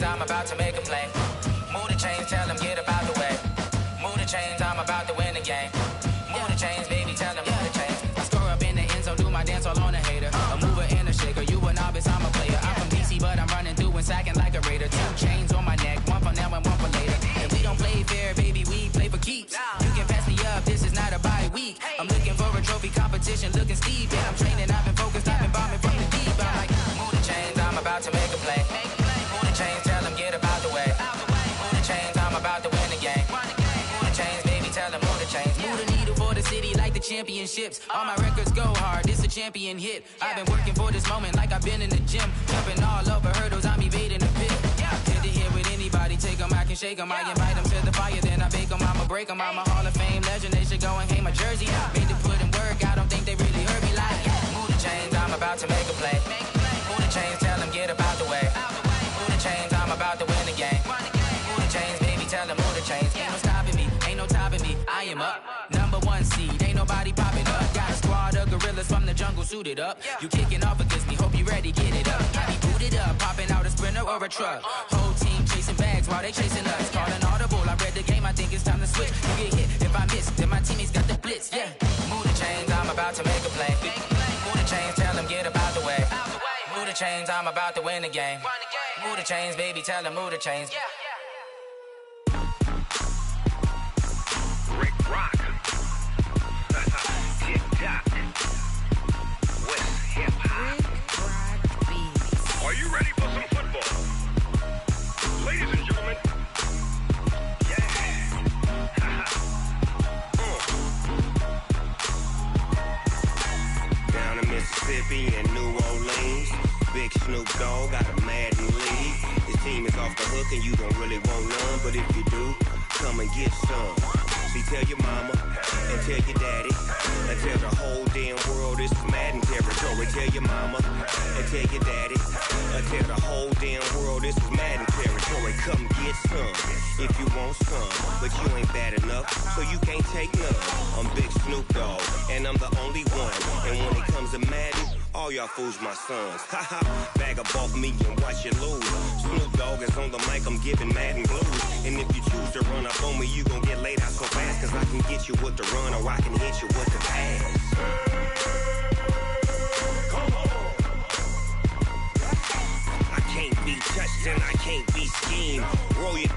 S1: I'm about to make a play. Move the chains, tell them get up out the way. Move the chains, I'm about to win the game. Move the chains, baby, tell them move the chains. I score up in the end zone, do my dance all on a hater. A mover and a shaker, you a novice, I'm a player. I'm from DC, but I'm running through and sacking like a raider. 2 chains on my neck, one for now and one for later. And we don't play fair, baby, we play for keeps. You can pass me up, this is not a bye week. I'm looking for a trophy competition, looking steep. And I'm training, I've been focused, I've been bombing from the deep. I'm like, move the chains, I'm about to make a play. Move the chains, tell them get up out the way. Move the chains, I'm about to win the game. Move the chains, baby, tell them move the chains. Move the needle for the city like the championships. All my records go hard, this a champion hit. I've been working for this moment like I've been in the gym. Jumping all over hurdles, I'm evading the pit. Tend to hit with anybody, take them, I can shake them. I invite them to the fire, then I bake them, I'ma break them. I'm a Hall of Fame legend, they should go and hang my jersey. Made to put in work, I don't think they really heard me like, move the chains, I'm about to make a play. Move the chains, tell them get up out the way. Move the chains, I'm about to win the game. Move the chains, baby, tell them move the chains. Ain't no stopping me, ain't no topping me, I am up. #1 seed, ain't nobody popping up. Got a squad of gorillas from the jungle suited up. You kicking off against me, hope you ready, get it up. I be booted up, popping out a Sprinter or a truck. Whole team chasing bags while they chasing us. Calling audible, I read the game, I think it's time to switch. You get hit, if I miss, then my teammates got the blitz, yeah. Move the chains, I'm about to make a play. Move the chains, tell them get up out the way. Move the chains, I'm about to win the game. Move the chains, baby, tell them move the chains.
S9: Rick Rock. Hip-hop. West hip-hop. Are you ready for some football? Ladies and gentlemen. Yeah. Down in Mississippi and New Orleans, Big Snoop Dogg got a Madden league. His team is off the hook and you don't really want none, but if you do, come and get some. See, tell your mama and tell your daddy, I tell the whole damn world this is Madden territory. Tell your mama and tell your daddy. I tell the whole damn world this is Madden territory. Come get some if you want some, but you ain't bad enough, so you can't take none. I'm Big Snoop Dogg, and I'm the only one. And when it comes to Madden, all y'all fools my sons. Haha, bag up off me and watch you lose. Snoop Dogg is on the mic, I'm giving Madden blues. And if you choose to run up on me, you gon' get laid out so fast, cause I can get you with the run or I can hit you with the pass. Come on. I can't be touched and I can't be schemed. Roll it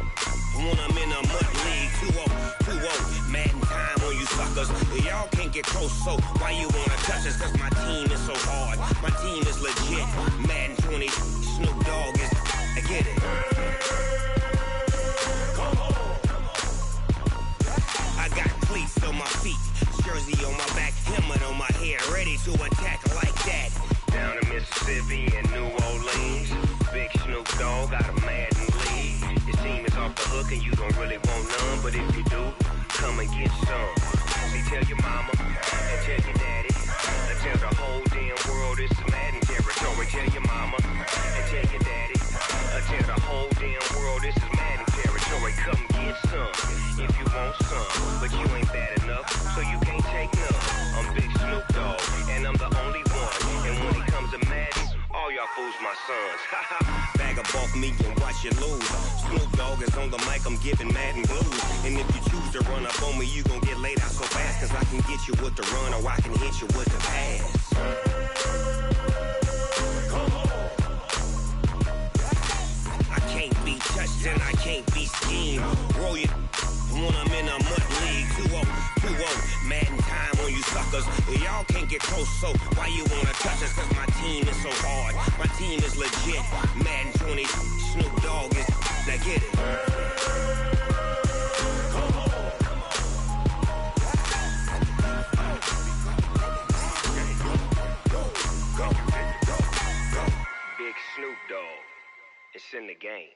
S9: when I'm in a mud league. 2-0, Madden time on you suckers. Y'all can't get close, so why you wanna touch us? Cause my team is so hard, my team is legit. Madden 20, Snoop Dogg is, I get it. Come on. I got cleats on my feet, jersey on my back, helmet on my head, ready to attack like that. Down in Mississippi and New Orleans, Big Snoop Dogg got a Madden league. Your team is off the hook and you don't really want none, but if you do, come and get some. See, tell your mama and tell your daddy. And tell the whole damn world this is Madden territory. Tell your mama and tell your daddy. And tell the whole damn world this is Madden territory. Come get some if you want some, but you ain't bad enough, so you can't take none. I'm Big Snoop Dogg, and I'm the only one. And when it comes to Madden, all y'all fools my sons. Bag up off me and watch you lose. Snoop Dogg is on the mic, I'm giving Madden blues. And if you choose to run up on me, you gon' get laid out so fast, cause I can get you with the run or I can hit you with the pass. Come on. I can't be touched and I can't be schemed. Roll it when I'm in a mud league. 2-0, Madden time on you suckers. Y'all can't get close, so why you wanna touch us? Cause my team is so hard, my team is legit. Madden 20, Snoop Dogg is, now get it. Come on. Go. Big Snoop Dogg, it's in the game.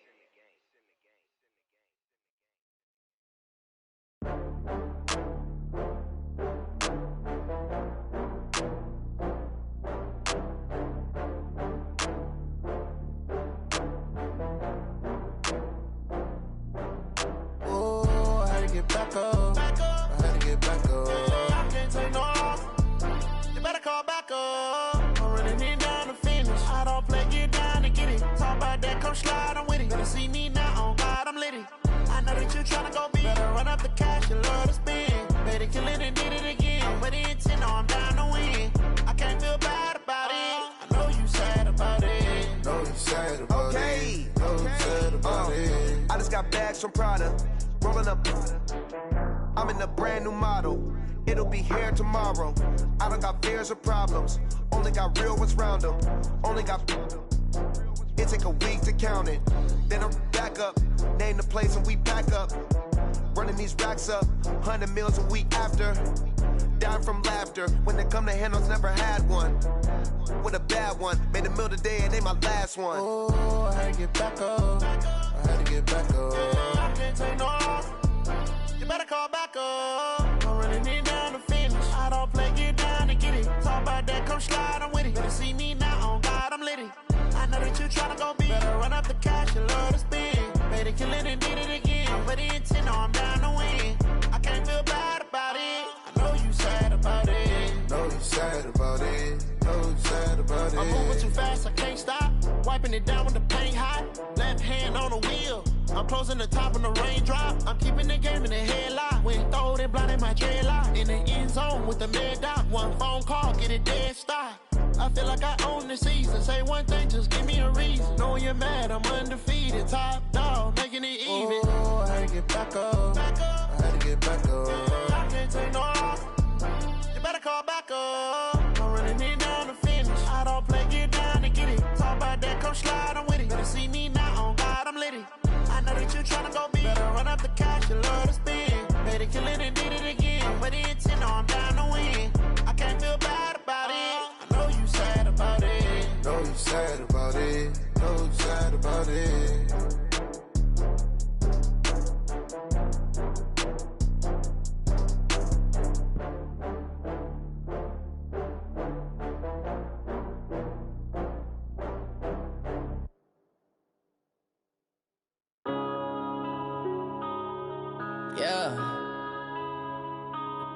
S8: Back up. I had to get back up. I can't take no loss. You better call back up. I'm running it down to finish. I don't play, get down to get it. Talk about that, come slide, I'm with it. Better see me now, on God, I'm litty. I know that you tryna go big. Better run up the cash, you love to spend. Better kill it and did it again. I'm with the intent, no, I'm down to win. I can't feel bad about it. I know you sad about it.
S10: Know you sad about it. Know you sad about it. I just got bags from Prada. Rolling up, I'm in a brand new model. It'll be here tomorrow. I don't got fears or problems. Only got real ones round them. Only got. It take a week to count it. Then I'm back up. Name the place and we pack up. Running these racks up. 100 meals a week after. Down from laughter. When they come to handles, never had one. With a bad one. Made a meal today and they my last one.
S8: Oh, I had to get back up. I had to get back up. I can't take no loss. You better call back up. I'm running it down to finish. I don't play, get down to get it. Talk about that, come slide, I'm with it. Better see me now, on God, I'm litty. I know that you tryna go big. Better run up the cash, you love to spend. Better kill it and did it again. I'm with the intent, no, I'm down to win. I can't feel bad about it. I know you sad about it.
S10: Know you sad about it. Know you sad about it.
S8: I'm moving too fast, I can't stop. Wiping it down with the paint hot. Left hand on the wheel. I'm closing the top when the raindrop. I'm keeping the game in the headlock. When throwed and blinded my dreadlock. In the end zone with the mad dot. One phone call, get it dead stop. I feel like I own the season. Say one thing, just give me a reason. Knowing you're mad, I'm undefeated. Top dog, making it even. Oh, I had to get back up. I had to get back up. I can't take no loss. You better call back up. I'm running it down to finish. I don't play, get down to get it. Talk about that, come slide, I'm with it. Better see me now, on God, I'm litty. I know that you tryna go big. Better run up the cash, you love to spend. Better kill it and did it again. I'm with the intent, no, I'm down to win. I can't feel bad about it. I know you sad about it.
S10: Know you sad about it. Know you sad about it.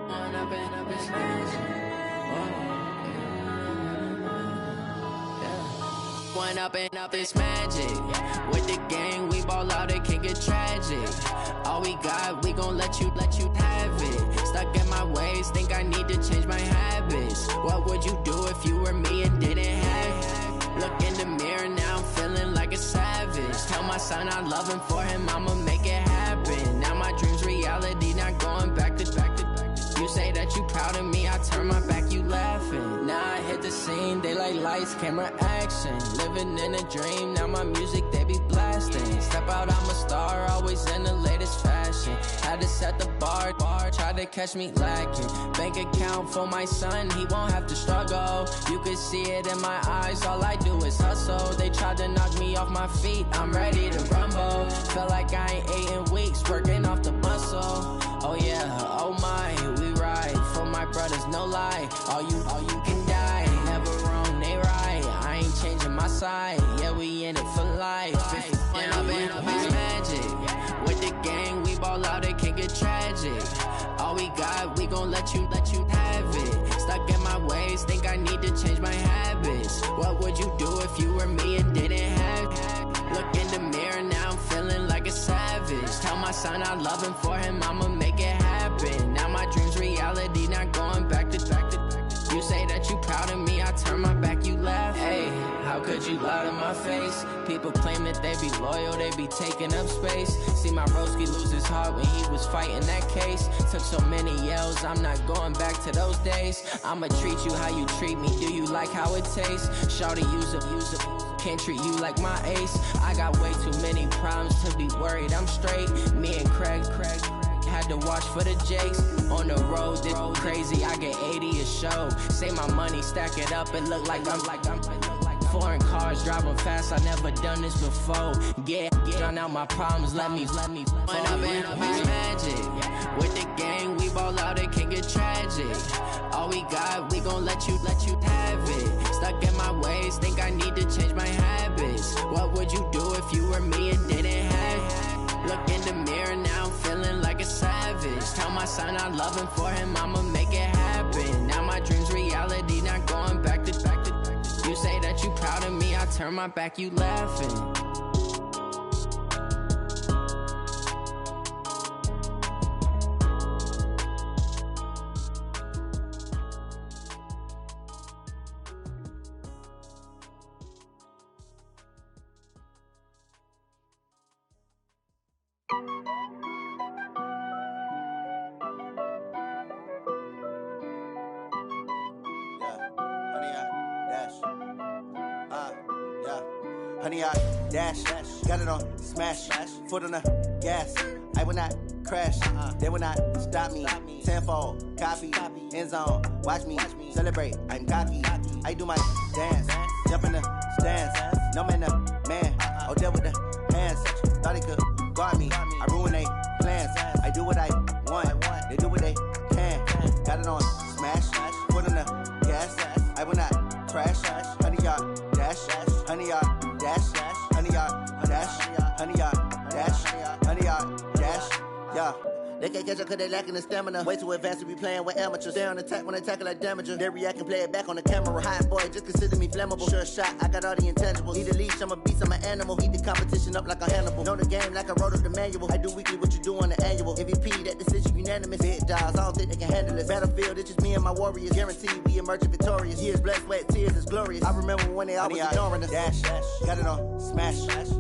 S11: One up and up, it's magic. With the gang, we ball out, it can get tragic. All we got, we gon' let you have it. Stuck in my ways, think I need to change my habits. What would you do if you were me and didn't have it? Look in the mirror, now I'm feeling like a savage. Tell my son I love him, for him I'ma make it happen. Now my dream's reality, not going back to. You say that you proud of me, I turn my back, you laughing. Now I hit the scene, they like lights, camera, action. Living in a dream, now my music, they be blasting. Step out, I'm a star, always in the latest fashion. Had to set the bar, try to catch me lacking. Bank account for my son, he won't have to struggle. You can see it in my eyes, all I do is hustle. They tried to knock me off my feet, I'm ready to rumble. Feel like I ain't ate in weeks, working off the muscle. Oh yeah, oh my, we ride for my brothers, no lie. All you can die, never wrong, they right. I ain't changing my side, yeah, we in it for life. When up and up, it's magic. With the gang, we ball out, it can get tragic. All we got, we gon' let you have it. Stuck in my ways, think I need to change my habits. What would you do if you were me and didn't have it? Look in the mirror, now I'm feeling like a savage. Tell my son I love him, for him I'ma make it happen. Now my dream's reality, not going back to. You say that you proud of me, I turn my back, you laugh. Hey, how could you lie to my face? People claim that they be loyal, they be taking up space. See my broski lose his heart when he was fighting that case. Took so many yells, I'm not going back to those days. I'ma treat you how you treat me, do you like how it tastes? Shawty, use it. Can't treat you like my ace. I got way too many problems to be worried, I'm straight. Me and Craig had to watch for the Jakes. On the road, this crazy, I get 80 a show. Say my money, stack it up, it look like I'm foreign cars, driving fast, I never done this before. Get drown out my problems, let me When up and up, it's magic. With the gang, we ball out, it can get tragic. All we got, we gon' let you have it. Stuck in my ways, think I need to change my habits. What would you do if you were me and didn't have it? Look in the mirror, now I'm feeling like a savage. Tell my son I love him, for him I'ma make it happen. Now my dream's reality, not going back to. You say that you proud of me, I turn my back, you laughing.
S8: Honey, I dash, got it on smash, foot on the gas. I will not crash, they will not stop me. Tenfold, copy, end zone, watch me celebrate. I'm cocky, I do my dance, jump in the stands. No man, man, oh deal with the hands. Thought he could guard me, I ruin they plans. I do what I want, they do what they can. Got it on smash, foot on the gas. I will not crash, honey, y'all dash, honey, y'all dash, honey, y'all dash, honey, y'all dash, honey, y'all dash, yeah. They can't catch up cause they lacking the stamina. Way too advanced to be playing with amateurs. Stay on attack when they tackle like damager. They react and play it back on the camera. Hot boy, just consider me flammable. Sure shot, I got all the intangibles. Need a leash, I'm a beast, I'm an animal. Heat the competition up like a Hannibal. Know the game like I wrote up the manual. I do weekly what you do on the annual. MVP, that decision unanimous. Big dogs, I don't think they can handle it. Battlefield, it's just me and my warriors. Guaranteed we emerging victorious. Years, blood, sweat, tears, it's glorious. I remember when they always ignoring us. Dash, got it on smash,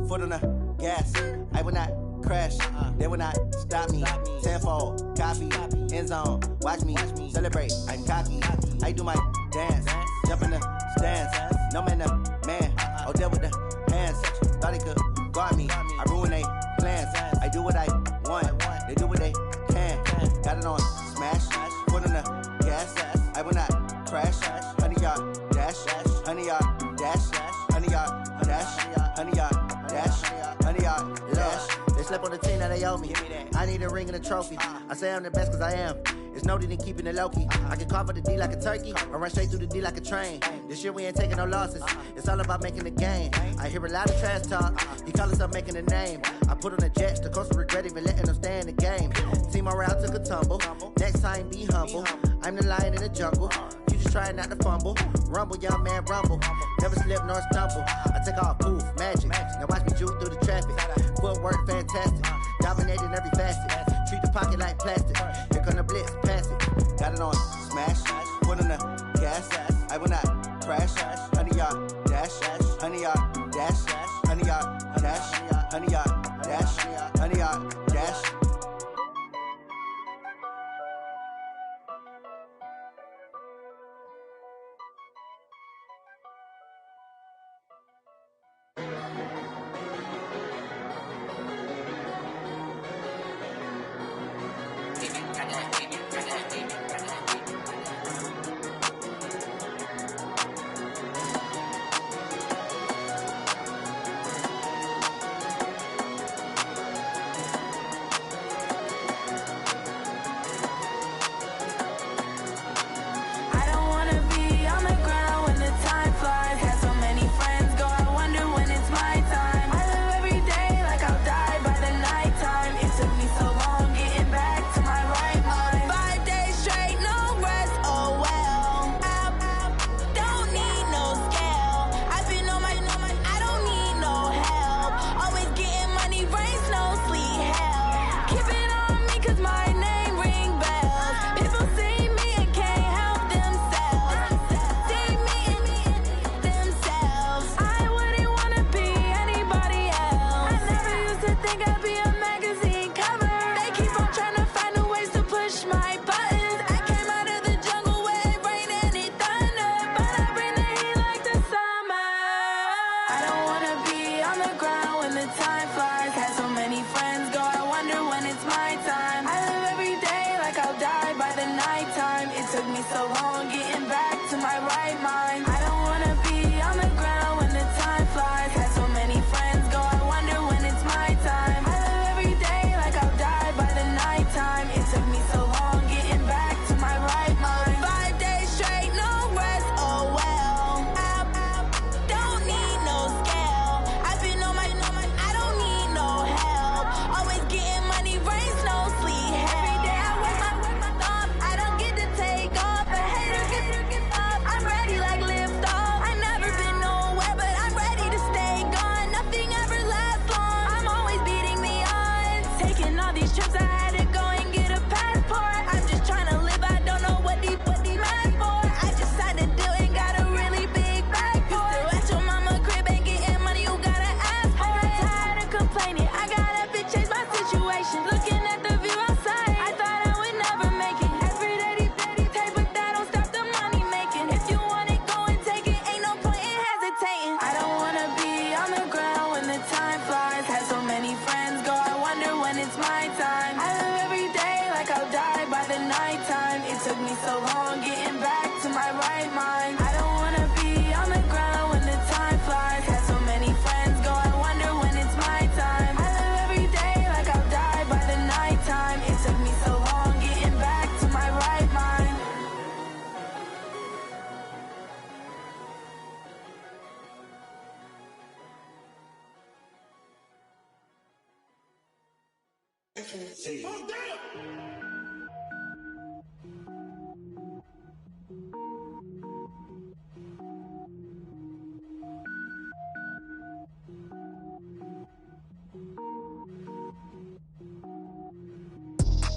S8: foot on the gas. I will not crash, they will not stop me. Tenfold, copy, end zone, watch me celebrate. I'm cocky, I do my dance, jump in the stands. No man, man, oh deal with the hands. Thought he could guard me, I ruin they plans. I do what I want, they do what they can. Got it on smash, foot on the gas. I will not crash, honey, y'all dash, honey, y'all dash, honey, y'all dash, honey, y'all dash, honey, y'all dash. They
S12: slept on the team that they owe me. I need a ring and a trophy. I say I'm the best cause I am. It's no need in keeping it low-key. I can carve for the D like a turkey, or run straight through the D like a train. This year we ain't taking no losses. It's all about making the game. I hear a lot of trash talk. He call himself making a name. I put on the Jets, the coach will regret even letting them stay in the game. Team morale took a tumble. Next time be humble. I'm the lion in the jungle. You just trying not to fumble. Rumble, young man, rumble. Never slip nor stumble. I take off, poof, magic. Now watch me juke through the traffic. Footwork fantastic. Dominating every facet. Treat the pocket like plastic. Here come the blitz, pass it. Got it on smash. Put on the gas. I will not crash. Honey yard dash. Honey yard dash. Honey yard dash. Honey yard dash. Honey yard dash.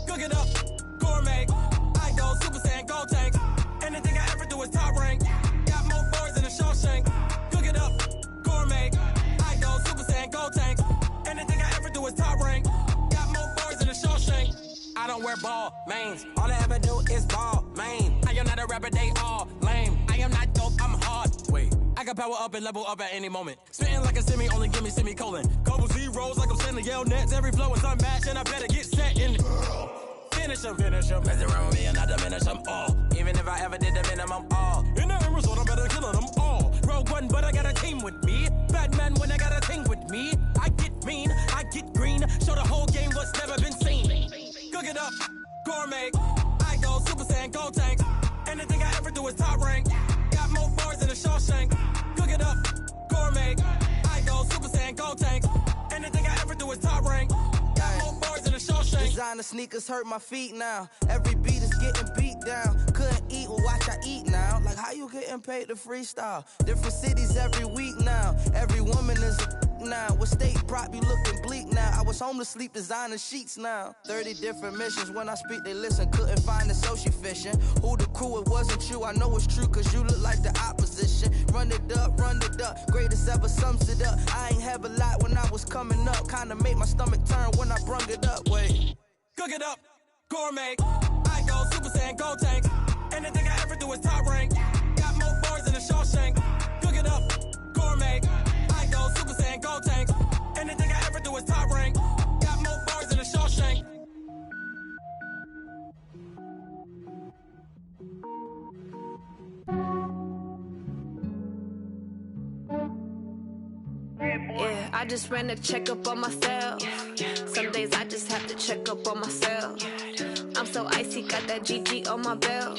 S13: Cook it up, gourmet. I go Super Saiyan, gold tank. Anything I ever do is top rank. Got more boys than a Shawshank. Cook it up, gourmet. I go Super Saiyan, gold tank. Anything I ever do is top rank. Got more boys than a Shawshank. I don't wear ball mains. All I ever do is ball main. I am not a rapper, they all lame. I am not dope, I'm hard. Wait, I can power up and level up at any moment. Spitting like a semi, only give me semicolon. Couple zeros like I'm sending yell nets. Every flow is unmatched and I better get set in. Finish them. Mess around with me and I diminish them all. Even if I ever did the minimum all. In the end result, I'm better killing them all. Rogue one, but I got a team with me. Batman when I got a team with me. I get mean, I get green. Show the gourmet. I go Super Saiyan, go tank. Anything I ever do is top rank. Got more bars than a Shawshank. Cook it up, gourmet. I go Super Saiyan, go tank. Anything I ever do is top rank. Got more bars than a Shawshank.
S8: Designer sneakers hurt my feet now. Every beat is getting beat down. Couldn't eat, well watch I eat now. Like how you getting paid to freestyle? Different cities every week now. Every woman is a now. What state prop you looking bleak now? I was home to sleep designing sheets now. 30 different missions. When I speak they listen. Couldn't find it so she fishing. Who the crew? It wasn't you. I know it's true cause you look like the opposition. Run it up, greatest ever sums it up. I ain't have a lot when I was coming up. Kinda made my stomach turn when I brung it up. Wait.
S13: Cook it up, gourmet. I go Super Saiyan, go tank. Anything I ever do is top rank. Got more bars than a Shawshank. Cook it up, gourmet. I go Super Saiyan, go tank. Anything I ever do is top rank. Got more bars than a Shawshank.
S14: Yeah, I just ran a checkup on myself. Some days I just have to check up on myself. I'm so icy, got that GG on my belt.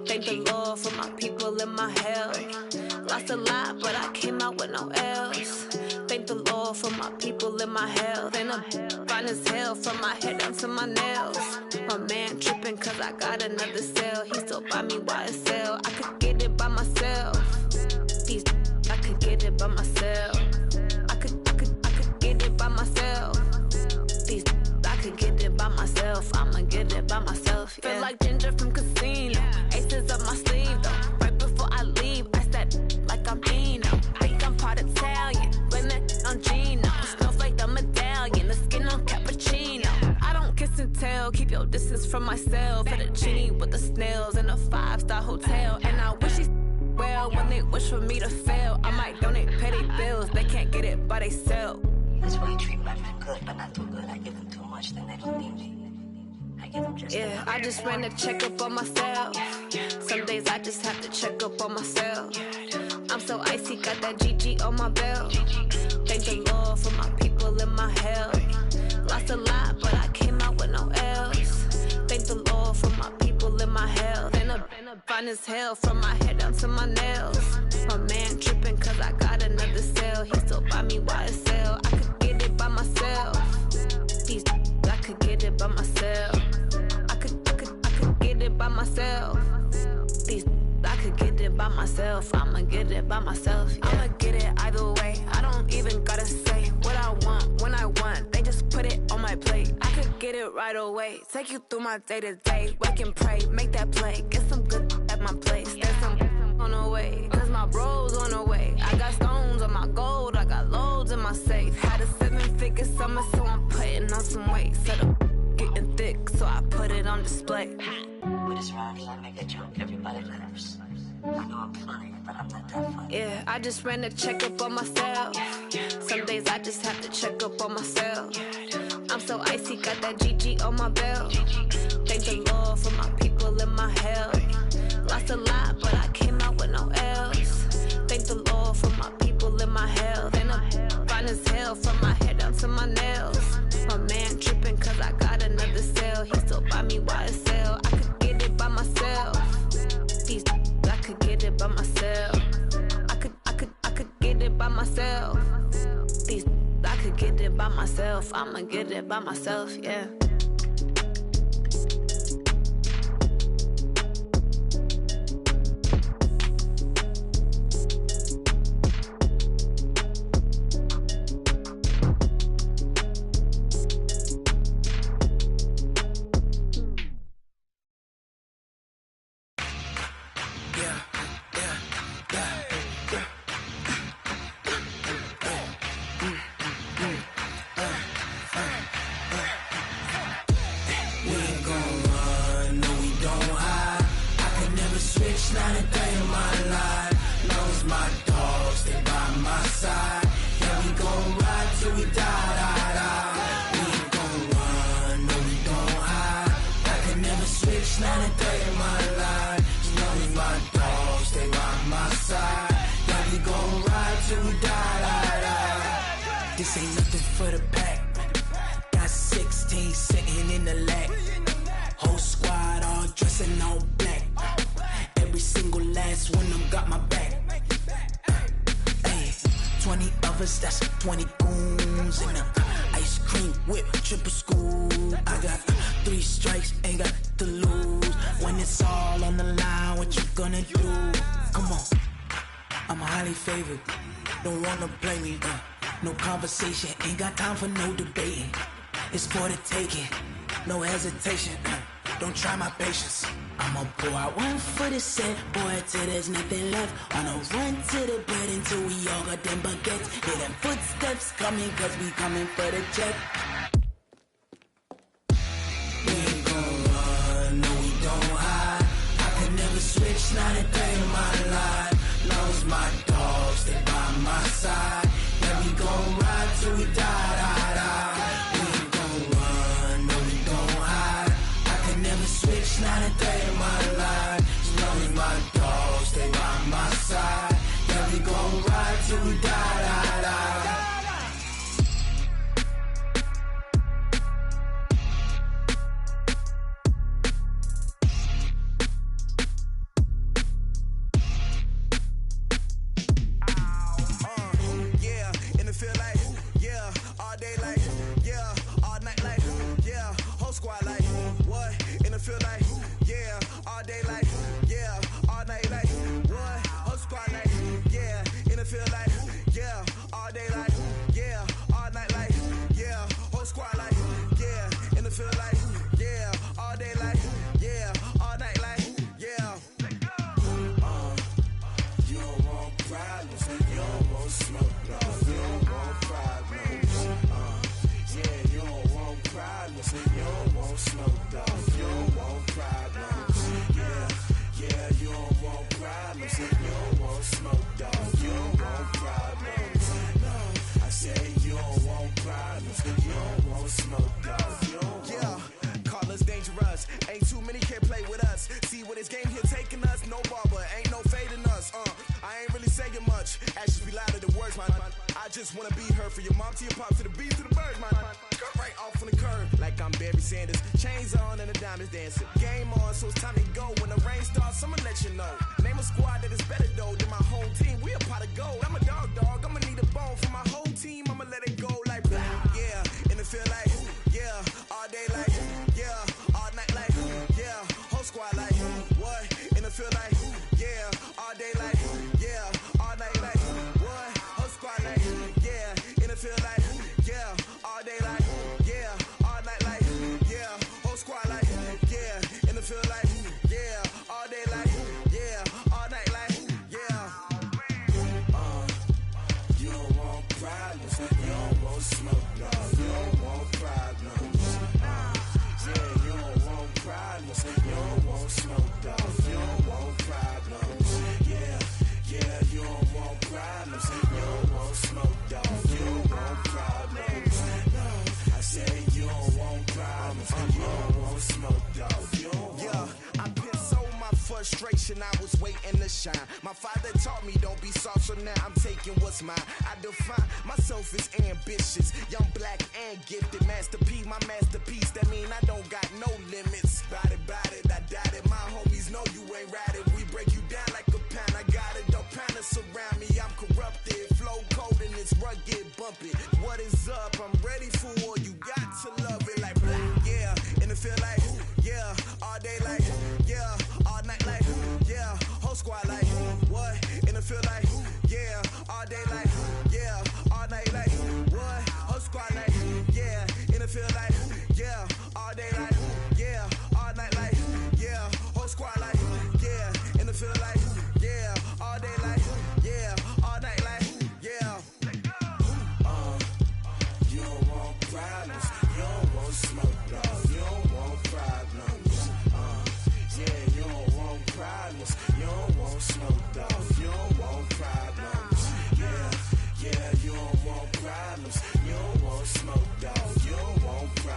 S14: Thank the Lord for my people in my health. Lost a lot, but I came out with no L's. Thank the Lord for my people in my health. And I'm fine as hell from my head down to my nails. My man tripping cause I got another cell. He still buy me YSL. I could get it by myself. These I could get it by myself. I could get it by myself. These I could get it by myself. I'ma get it by myself. Yeah. Feel like Ginger from Casino. Aces up my sleeve though. Right before I leave, I said like I'm Pino. Think I'm part Italian. Blame that on Gino. Smells like the medallion. The skin on cappuccino. I don't kiss and tell. Keep your distance from myself. At a genie with the snails in a 5-star hotel. And I wish he's well when they wish for me to fail. I might donate petty bills. They can't get it by they sell.
S15: That's why you treat my friend good, but not too good. I give them too much, then they don't need me. I give them just
S14: yeah, I just ran a checkup on myself. Some days I just have to check up on myself. I'm so icy, got that GG on my belt. Thank the Lord for my people in my health. Lost a lot, but I came out with no L's. Thank the Lord for my people in my health. And I'm fine as hell from my head down to my nails. My man tripping cause I got another cell. He still buy me YSL. I could get it by myself. These I could get it by myself. I could get it by myself. These I could get it by myself. I'ma get it by myself. Yeah. I'ma get it either way. I don't even gotta say what I want when I want. They just put it on my plate. I could get it right away. Take you through my day to day. Wake and pray, make that play. Get some good at my place. There's some on the way. Cause my bros on the way. I got stones on my gold. I got loads in my safe. Had a 7-figure summer, so I'm putting on some weight. Set up getting thick, so I put it on display.
S15: With this round, I make a joke. Everybody laughs. I know I'm funny, but I'm not that funny.
S14: Yeah, I just ran a checkup on myself. Some days I just have to check up on myself. I'm so icy, got that GG on my belt. Thank the Lord for my people in my health. Lost a lot, but I came out with no L's. Thank the Lord for my people in my health. And I'm fine as hell from my head down to my nails. My man tripping cause I got another cell. He still buy me YSL. I could get it by myself. These I could get it by myself. I could get it by myself. These I could get it by myself. I'ma get it by myself, yeah.
S1: brothers, that's 20 goons. And ice cream whip, triple school. I got 3 strikes, ain't got to lose. When it's all on the line, what you gonna do? Come on, I'm highly favored. Don't wanna blame me, no conversation, ain't got time for no debating. It's for the taking, no hesitation. Don't try my patience. I'ma pour out one for the set, boy, till there's nothing left. On a run to the bed until we all got them baguettes. Hear them footsteps coming, cause we coming for the check. We ain't gon' run, no we don't hide. I could never switch, not a day in my life. Long as my dogs, they by my side. Yeah, we gon' ride till we die, die, die. We ain't gon' run, no we don't hide. I could never switch, not a day in my life. As long as my dogs, they by my side. Yeah, we gon' ride till we die, die, die.
S16: I was waiting to shine. My father taught me don't be soft, so now I'm taking what's mine. I define myself as ambitious, young, black, and gifted. Master P, my masterpiece. That mean I don't got no limits. Bout it, I doubt it. My homies know you ain't ratted. We break you down like a pound. I got it, don't pound us around me. I'm corrupted, flow cold and it's rugged, bumpy. What is up? I'm ready for war. You got to love it like black, yeah. And it feel like, yeah, all day like, yeah, all night like, yeah, whole squad like, what? And it feel like, yeah, all day like, yeah, all night like, what? Whole squad like, yeah, and it feel like, yeah, all day like, yeah, all night like, yeah, whole squad like, yeah, and it feel like, yeah, all day like, yeah, all night like, yeah. You don't want problems, you don't want smoke, no, you don't want problems. Yeah, you don't want problems, you don't want smoke, dog, you don't want problems. Yeah, you don't want problems, you don't want smoke, dog, you don't want problems.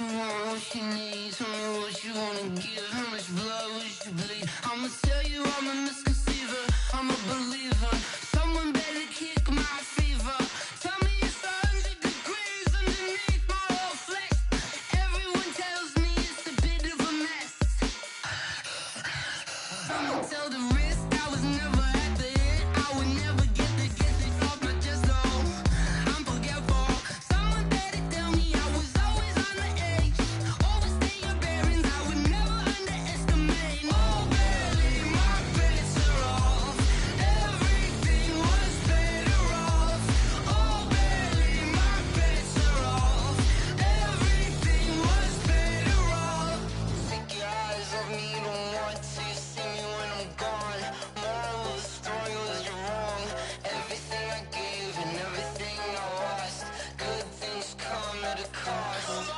S11: you want, what you need. Tell me what you wanna give. How much blood would you bleed? I'ma tell you I'm a misconceiver. I'm a believer. Someone better kick my fever. Tell me it's 100 degrees underneath my whole flesh. Everyone tells me it's a bit of a mess. I'ma tell the risk I was never at the end. I would never get this off my chest though. I'm forgetful. Someone better tell me I was always on the edge. Overstay your bearings, I would never underestimate. Oh, barely my bets are off. Everything was better off. Oh, barely my bets are off. Everything was better off. Take your eyes off me, don't want to see me when I'm gone. Moral of the story was you're wrong. Everything I gave and everything I lost. Good things come at a cost.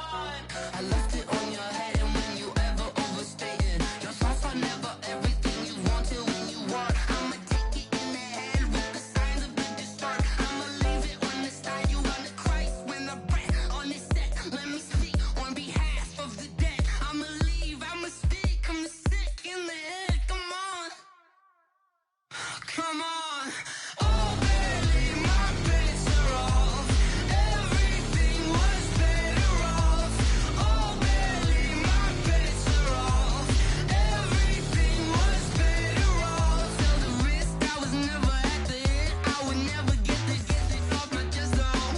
S11: I left it on your head, and when you ever overstay it, your thoughts are never everything you wanted when you want. I'ma take it in the head with the signs of the distort. I'ma leave it on the side. You on the Christ when the breath on this set. Let me speak on behalf of the dead. I'ma leave, I'ma speak. I'm sick in the head. Come on, come on. Oh, barely my bets are off. Everything was better off. Oh, barely my bets are off. Everything was better off. Tell the risk I was never at the end. I would never get this off my chest though.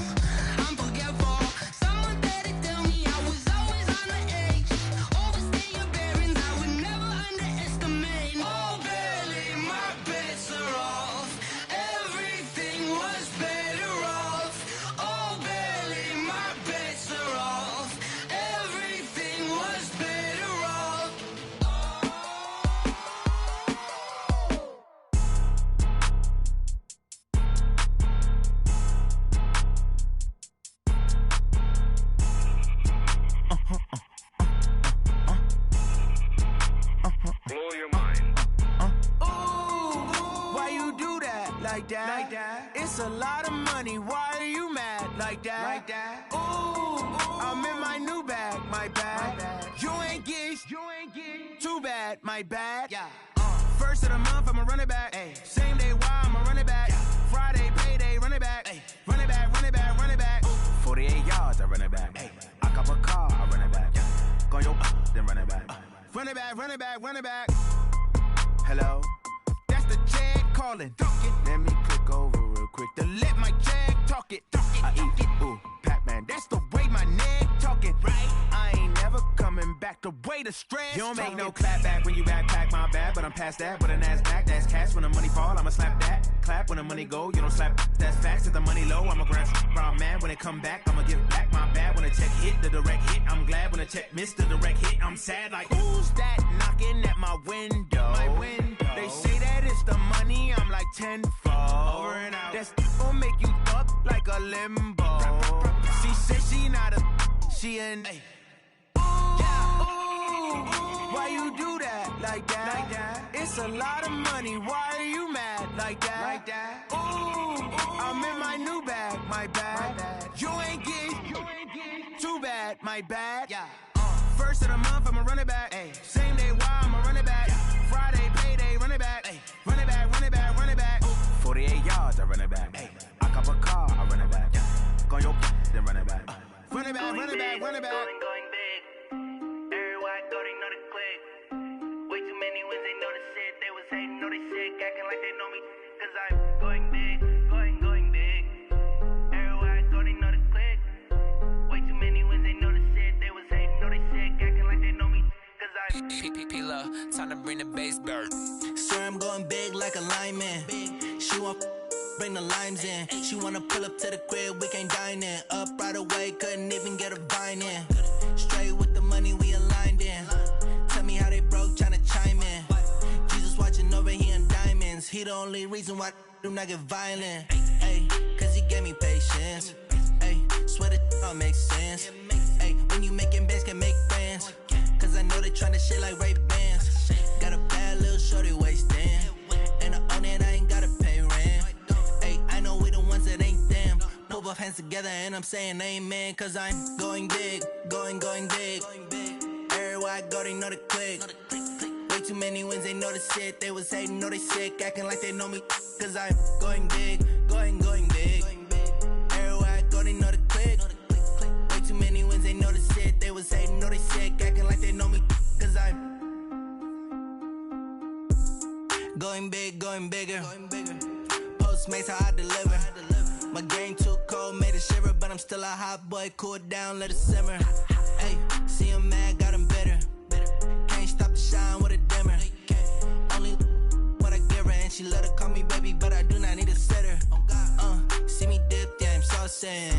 S11: I'm forgetful. Someone better tell me I was always on the edge. Overstay your bearings, I would never underestimate. Oh, barely my bets are off. Everything was better off. Oh, barely my bets are off. Everything was better off.
S9: Blow your mind.
S8: Ooh, why you do that like that? Like that? It's a lot of money. Why are you mad like that? Like that? Ooh, I'm in my new bag, my bad. You ain't get too bad, my bad. Yeah. First of the month, I'ma run it back. Ay. Same day, why I'ma run it back. Yeah. Friday, payday, run it back. Ay. Run it back, run it back, run it back. 48 yards, I run it back. Ay. I cop a car, I run it back. Yeah. Go yo, then run it back. Run it back, run it back, run it back. Hello? That's the check calling. Let me click over real quick to let my check talk it. I eat it, ooh, Pac-Man. That's the way my neck talking. Right? I ain't never coming back. The way the stress. You don't make no clap back when you backpack, my bad. But I'm past that with a NASDAQ. That's cash when the money fall. I'ma slap that. Clap when the money go. You don't slap. That's facts. If the money low, I'ma grab brown man. When it come back, I'ma give back my bad. When the check hit, the direct hit. I'm glad when the check missed the direct hit. I'm sad like, who's that knocking at my window? My window. They say that it's the money. I'm like tenfold. Over and out. That's gon' make you up like a limbo. She said she not a, she an. Why you do that like that? Like that? It's a lot of money. Why are you mad like that? Like that? Ooh, I'm in my new bag, my bad. You ain't get too bad, my bad. Yeah. First of the month, I'ma run it back. Ay. Same day, why I'ma run it back. Yeah. Friday, payday, run it back. Ay. Run it back, run it back, run it back. 48 yards, I run it back. Ay. I cop a car, I run it back. Yeah. Go yo, then run it back. Run it back, run it back, run it back.
S9: Going big. Everywhere I go, they know the click. Way too many wins, they know the shit. They was hating, know they sick, acting like they know me. Cause I'm going big, going big. Everywhere I go, they know the click. Way too many wins, they know the shit. They was hating, know they sick, acting like they know me. Cause I'm
S11: P-P-P-Love, time to bring the bass bird.
S8: Swear I'm going big like a lineman. She want bring the limes in. She wanna pull up to the crib, we can't dine in. Up right away, couldn't even get a vine in. Straight with the money we aligned in. Tell me how they broke, tryna chime in. Jesus watching over here in diamonds. He the only reason why I do not get violent. Ay, cause he gave me patience. Ay, swear that all makes sense. Ay, when you making bands, can make friends. Cause I know they tryna shit like Ray-Bans. Got a bad little shorty wasting. And I own it, I ain't gotta pay rent. Ay, I know we the ones that ain't them. Pull both hands together and I'm saying amen. Cause I'm going big, going big. Everywhere I go, they know the click. Way too many wins, they know the shit. They was hating, know they sick, acting like they know me. Cause I'm going big, going big. Everywhere I go, they know the click. Way too many wins, they know the shit. They was hating, know they sick, acting like they know me. Cause I'm going big, going bigger. Postmates, how I deliver. My game too cold, made it shiver, but I'm still a hot boy. Cool it down, let it simmer. Hey, see him mad, got him bitter. Can't stop the shine with a dimmer. Only what I give her, and she love to call me baby, but I do not need a sitter. See me dip, yeah, I'm saucing.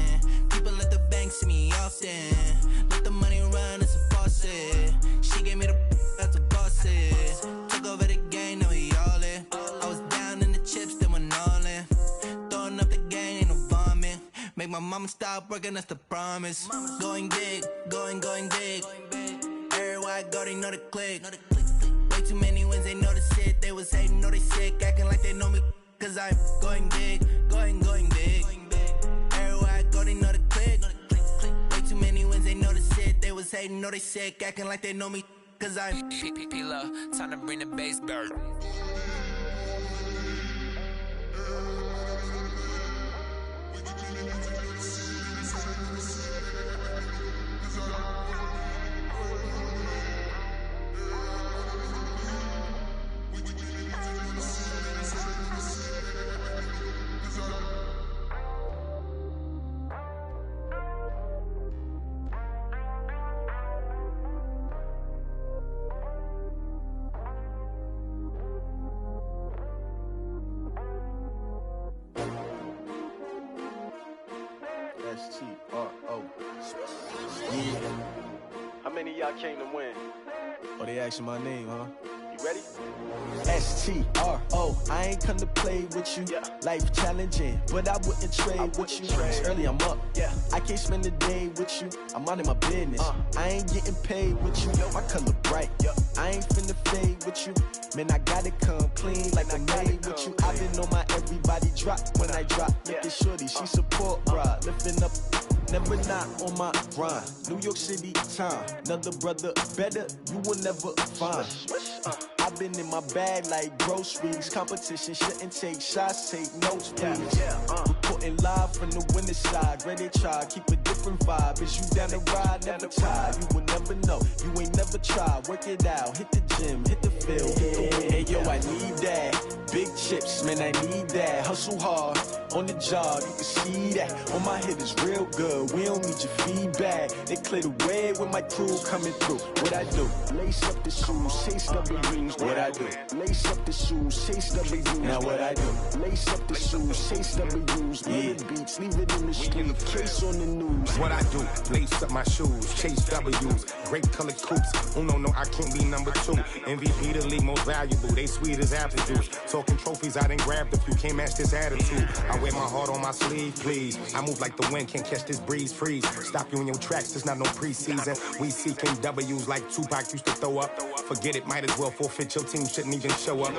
S8: People at the bank see me often. Let the money run, it's a faucet. She gave me the that's a boss it. Took over the game, now we all in. I was down in the chips, then went all in. Throwing up the gang, ain't no bombing. Make my mama stop working, that's the promise. Going big, going big. Everywhere I go, they know the click. Way too many wins, they know the shit. They was hating, know they sick, acting like they know me. Cause I'm going big, going big. Everywhere I go, they know the click. Way too many wins, they know the shit. They was hating, know they sick, acting like they know me. Cause I'm P-P-P-Love, time to bring the bass bird.
S16: S-T-R-O. Yeah.
S5: How many of y'all came to win?
S16: Oh, they asking my name, huh?
S5: You ready?
S16: S-T-R-O. I ain't come to play with you.
S5: Yeah.
S16: Life challenging, but I wouldn't trade with you. It's early, I'm up.
S5: Yeah.
S16: I can't spend the day with you. I'm minding my business. I ain't getting paid with you. My color bright. I ain't finna fade with you. Man, I gotta come clean like I'm made with you. I've been on my everybody drop when I drop. Look at shorty, she support ride. Lifting up, never not on my grind. New York City time, another brother better, you will never find. I've been in my bag like groceries. Competition shouldn't take shots, take notes, please. Reporting live from the winning side. Ready to try, keep a different vibe. Is you down the ride, never tired. You will never know, you ain't never tried. Work it out, hit the gym, hit the field, hit the wind. Hey yo, I need that. Big chips, man, I need that. Hustle hard, on the job, you can see that. On my head is real good, we don't need your feedback. They clear the way with my crew coming through. What I do? Lace up the shoes, chase W's. What I do? Lace up the shoes, chase W's. Now what I do? Lace up the shoes, chase W's. Yeah. Beats, leave it in the street, case on the news.
S17: What I do? Lace up my shoes, chase W's. Great colored coops. Oh no, I can't be number 2. MVP the league most valuable. They sweet as apple juice. Talking trophies, I didn't grab the few. Can't match this attitude. I wear my heart on my sleeve, please. I move like the wind, can't catch this breeze, freeze. Stop you in your tracks, there's not no preseason. We seeking W's like Tupac used to throw up. Forget it, might as well forfeit. Your team shouldn't even show up.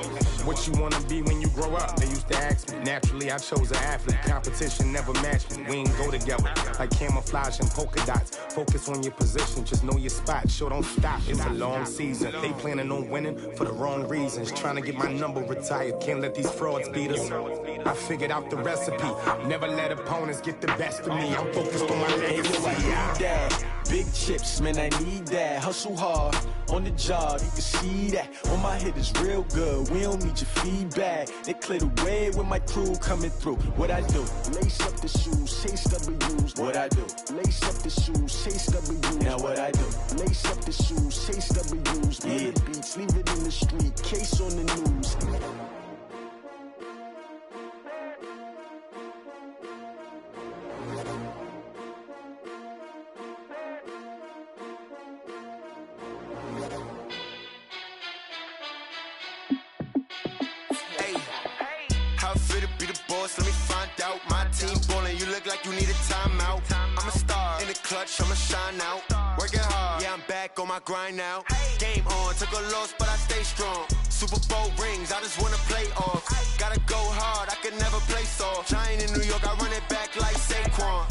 S17: What you wanna be when you grow up? They used to ask me. Naturally, I chose an athlete. Competition never matched me. We ain't go together like camouflage and polka dots. Focus on your position, just know your spot. Sure, don't stop. It's a long season. They planning on winning for the wrong reasons. Trying to get my number retired. Can't let these frauds beat us. I figured out the recipe. Never let opponents get the best of me. I'm focused on my legacy.
S16: Big chips, man, I need that. Hustle hard, on the job, you can see that. On my head is real good, we don't need your feedback. They clear the way with my crew coming through. What I do? Lace up the shoes, chase W's. What I do? Lace up the shoes, chase W's. Now what I do? Lace up the shoes, chase W's. Yeah. Beats, leave it in the street, case on the news.
S10: Let me find out. My team ballin', you look like you need a timeout. I'm a star in the clutch, I'ma shine out. Working hard, yeah, I'm back on my grind now. Game on, took a loss, but I stay strong. Super Bowl rings, I just wanna play off. Gotta go hard, I can never play soft. Giant in New York, I run it back like Saquon.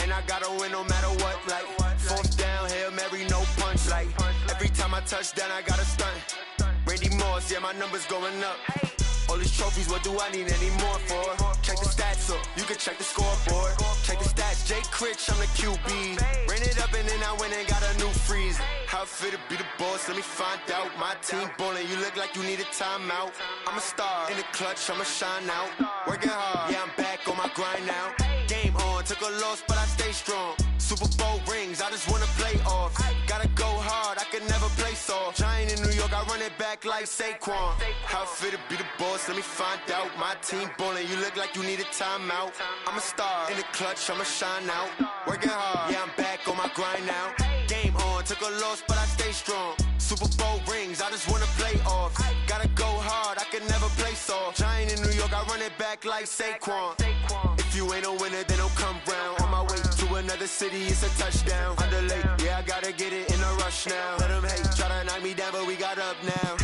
S10: And I gotta win no matter what, like
S18: fourth down, Hail Mary, no punch. Like, every time I touch down, I got a stunt. Randy Moss, yeah, my numbers going up. All these trophies, what do I need any more for? Check the stats up, you can check the scoreboard. Check the stats, Jay Critch, I'm the QB. Ran it up and then I went and got a new freeze. How it feel to be the boss, let me find out. My team ballin', you look like you need a timeout. I'm a star, in the clutch, I'ma shine out. Working hard, yeah, I'm back on my grind now. Game on, took a loss, but I stay strong. Super Bowl rings, I just wanna play off. Gotta go hard, I can never play soft. Giant in New York, I run it back like Saquon. How it feel to be the boss, let me find out. My team ballin', you look like you need a timeout. I'm a star, in the clutch, I'ma shine out. Working hard, yeah, I'm back on my grind now. Game on, took a loss, but I stay strong. Super Bowl rings, I just wanna play off. Gotta go hard, I can never play soft. Giant in New York, I run it back like Saquon. If you ain't a winner, then don't come round. On my way to another city, it's a touchdown. Underlay, yeah, I gotta get it in a rush now. Let them hate, try to knock me down, but we got up now.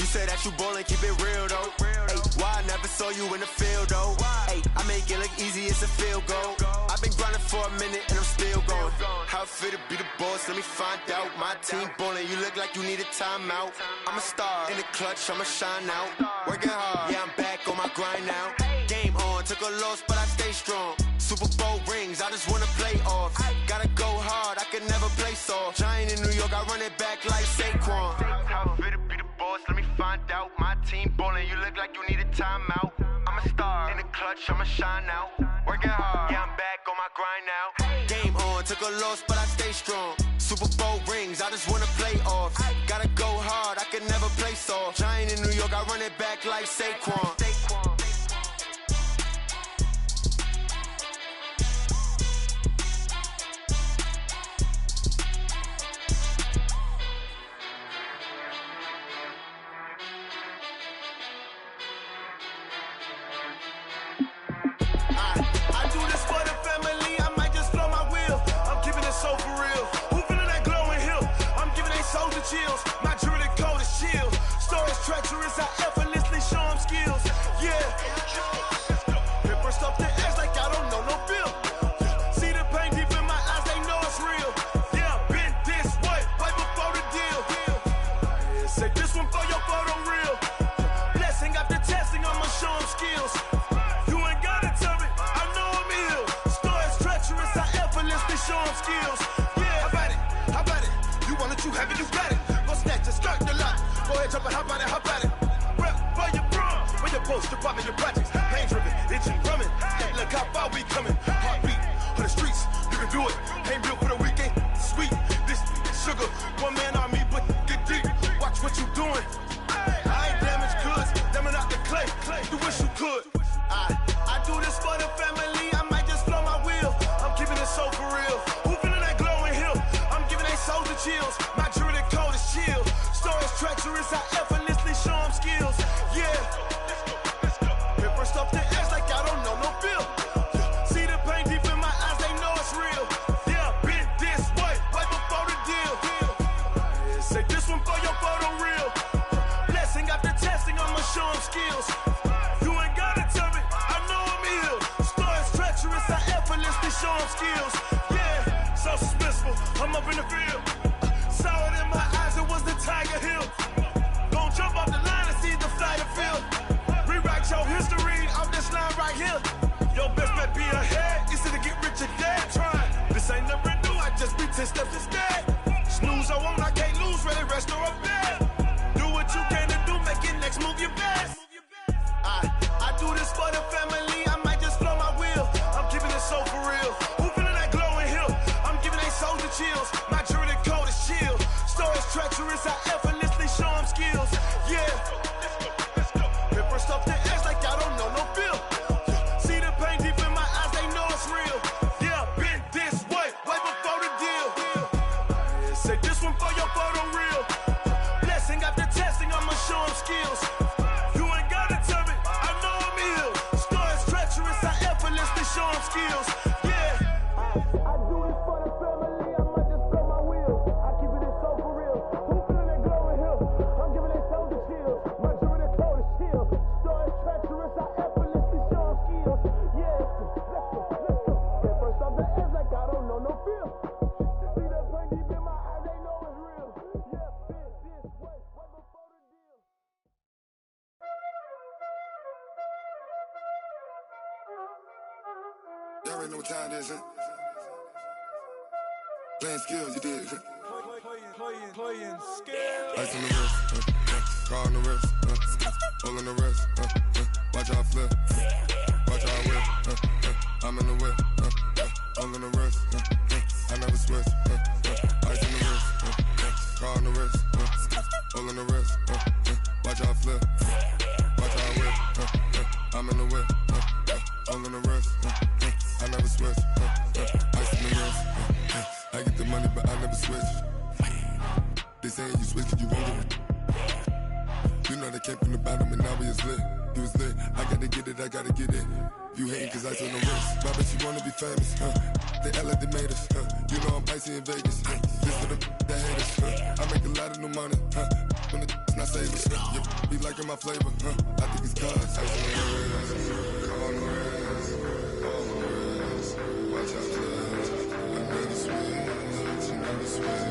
S18: You said that you ballin', keep it real though. Ay, why I never saw you in the field though? Ay, I make it look easy, it's a field goal. I've been grinding for a minute and I'm still going. How it feel to be the boss, let me find out. My team ballin', you look like you need a timeout. I'm a star, in the clutch, I'ma shine out. Working hard, yeah, I'm back on my grind now. Game on, took a loss, but I stay strong. Super Bowl rings, I just wanna play off. Gotta go hard, I can never play soft. Giant in New York, I run it back like Saquon. How it feel to be the boss, let me find out. My team ballin', you look like you need a timeout. I'm a star, in the clutch, I'ma shine out. Working hard, yeah, I'm back on my grind now. Game on, took a loss, but I stay strong. Super Bowl rings, I just wanna play off. Gotta go hard, I can never play soft. Giant in New York, I run it back like Saquon.
S19: Chills. My jewelry code is chill. Stories treacherous, I effortlessly show them skills. Yeah. Paper stuff the edge like I don't know no bill. See the pain deep in my eyes, they know it's real. Yeah, been this way, way before the deal. Say this one for your photo real. Blessing after testing, I'ma show them skills. You ain't gotta tell me, I know I'm ill. Stories treacherous, I effortlessly show them skills. Yeah, how about it? You want it, you have it, you got it. Go snatch it, skirt the lot. Go ahead, jump it, hop on it, hop on it. Rep for your bra, where your post, department, your projects. Pain driven, itching, drumming. Hey, look how far we coming. Heartbeat on the streets, you can do it. Ain't built for the weekend, sweet. This sugar, one man army, but get deep. Watch what you doing. I ain't damaged goods, damn out the clay. You wish you could. I do this for the family, I might just blow my wheel. I'm keeping it so for real. Who feeling that glowing hill? I'm giving they soldier chills. My jewelry code is chill. Stories treacherous, I effortlessly show them skills. Yeah. Paper stuff the edge like I don't know no bill. See the pain deep in my eyes, they know it's real. Yeah, been this way, way before the deal. Say this one for your photo real. Blessing after testing, I'ma show them skills. You ain't gotta tell me, I know I'm ill. Stories treacherous, I effortlessly show them skills. Yeah, so suspenseful, I'm up in the field. Saw it in my eyes, it was the Tiger Hill. Gon' jump off the line and see the flight of field. Rewrite your history off this line right here. Your best bet be ahead, easy to get rich or dead. Try, this ain't never new, I just be 10 steps instead. Snooze I won't, I can't lose, ready, rest or a bed. Do what you can to do, make it next move your best. I do this for the family, I might just blow my wheel. I'm keeping it so for real. Who feeling that glowing hill? I'm giving they soldier chills. My jewelry code is chill. Stories treacherous, I effortlessly show them skills. Yeah. Paper stuff the edge like I don't know no bill. See the pain deep in my eyes, they know it's real. Yeah, been this way, way before the deal. Say this one for your photo real. Blessing after testing, I'ma show them skills. You ain't gotta tell me, I know I'm ill. Stories treacherous, I effortlessly show them skills. Yeah. I do this for the family, I might just blow my wheel. I keep it so for real. Who feeling that glowing hill? I'm giving they soldier chills. My jewelry code is chill. Stories treacherous, I effortlessly show them skills. Yeah, let's go. Get first off the edge like I don't know no feel. See the
S20: already know what time it is, huh? Playing skills, you did.
S13: Playing skills.
S20: Ice on the wrist, car on the wrist, hole in the wrist, watch out flip, watch out whip, I'm in the whip, hole in the wrist, I never switch, ice on the wrist, car on the wrist, hole in the wrist, watch out flip, watch out whip, I'm in the whip, hole in the wrist, I never switch, ice on the wrist, I get the money but I never switch. They saying you switch cause you won't get it. You know they came from the bottom and now we is lit. You was lit, I gotta get it, I gotta get it. You hating cause I on the wrist. Why bet you wanna be famous, They act like they made us, You know I'm icy in Vegas, This for the that hate us, I make a lot of new money, When it's not savers, You be liking my flavor, I think it's cause I on the wrist, car on the wrist, all on the wrist. Watch out for this, I never switch, you never switch.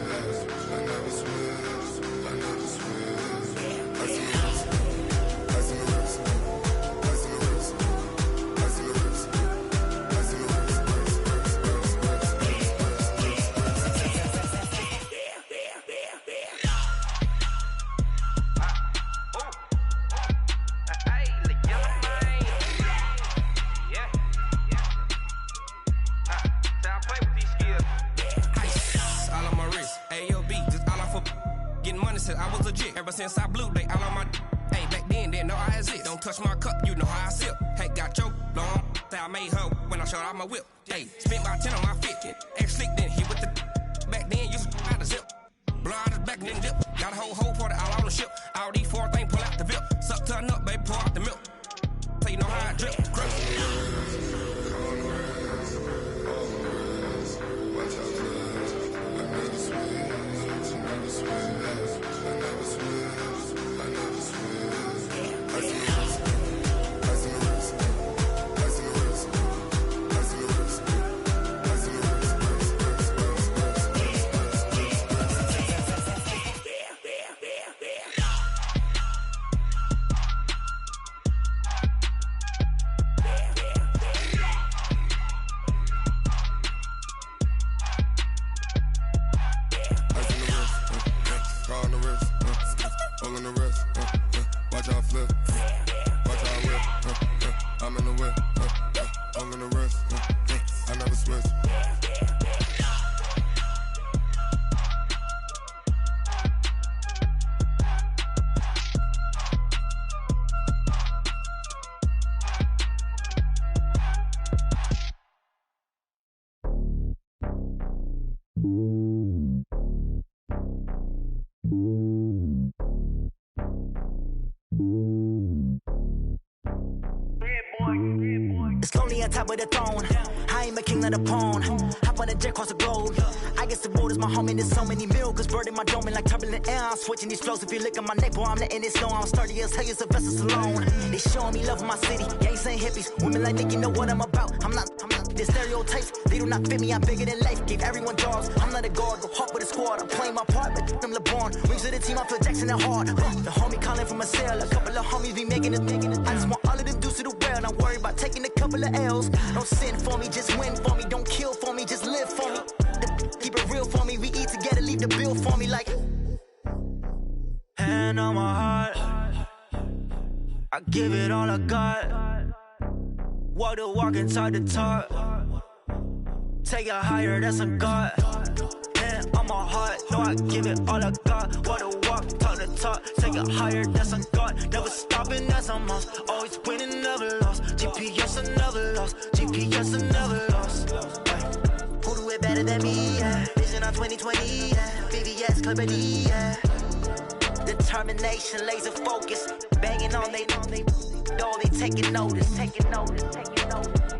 S20: I never switch, I never switch. Ice in the wrist, ice in the wrist, ice in the wrist, ice in the wrist, ice in the wrist,
S13: I was legit ever since I blew they all on my hey back then didn't know I exist. Don't touch my cup, you know how I sip. Hey, got your long I made her when I showed out my whip. Hey, spent about 10 on my 50. Ex slick then hit with the back then used to out the zip. Blow out his back then dip. Got a whole party all on the ship. All these four things pull out the VIP. Suck to a nut, baby, pour out the milk. So you know how I drip.
S21: It's lonely on top of the throne. I ain't a king of the pawn. Hop on a jet across the globe. I guess the road is my home and there's so many miracles burning my dome like turbulent air. I'm switching these flows. If you look at my neck, boy, I'm letting it snow. I'm sturdy as hell, it's a vessel alone. They showing me love in my city. Gangs ain't hippies. Women like Nick, you know what I'm about. I'm not. The stereotypes, they do not fit me. I'm bigger than life. Gave everyone jobs. I'm not a guard. Go hard with a squad. I'm playing my part, but I'm LeBron. Wings of the team, I feel Jackson and hard. The homie calling from a cell. A couple of homies be making it. I just want all of them dudes to the well. Not worry about taking a couple of L's. Don't sin for me, just win for me. Don't kill for me, just live for me. Keep it real for me. We eat together, leave the bill for me like. Hand on my heart, I give it all I got. Walk the walk and talk the talk. Take it higher, that's a God. Hand on my heart, no, I give it all I got. Walk the walk, talk the talk. Take it higher, that's a God. Never stopping, that's a must. Always winning, never lost. GPS, I never lost. GPS, I never lost. Who do it better than me? Yeah. Vision on 2020. Yeah. VVS, Clippity. Yeah. Determination, laser focus. Banging on they door, they taking notice. Taking notice, taking notice.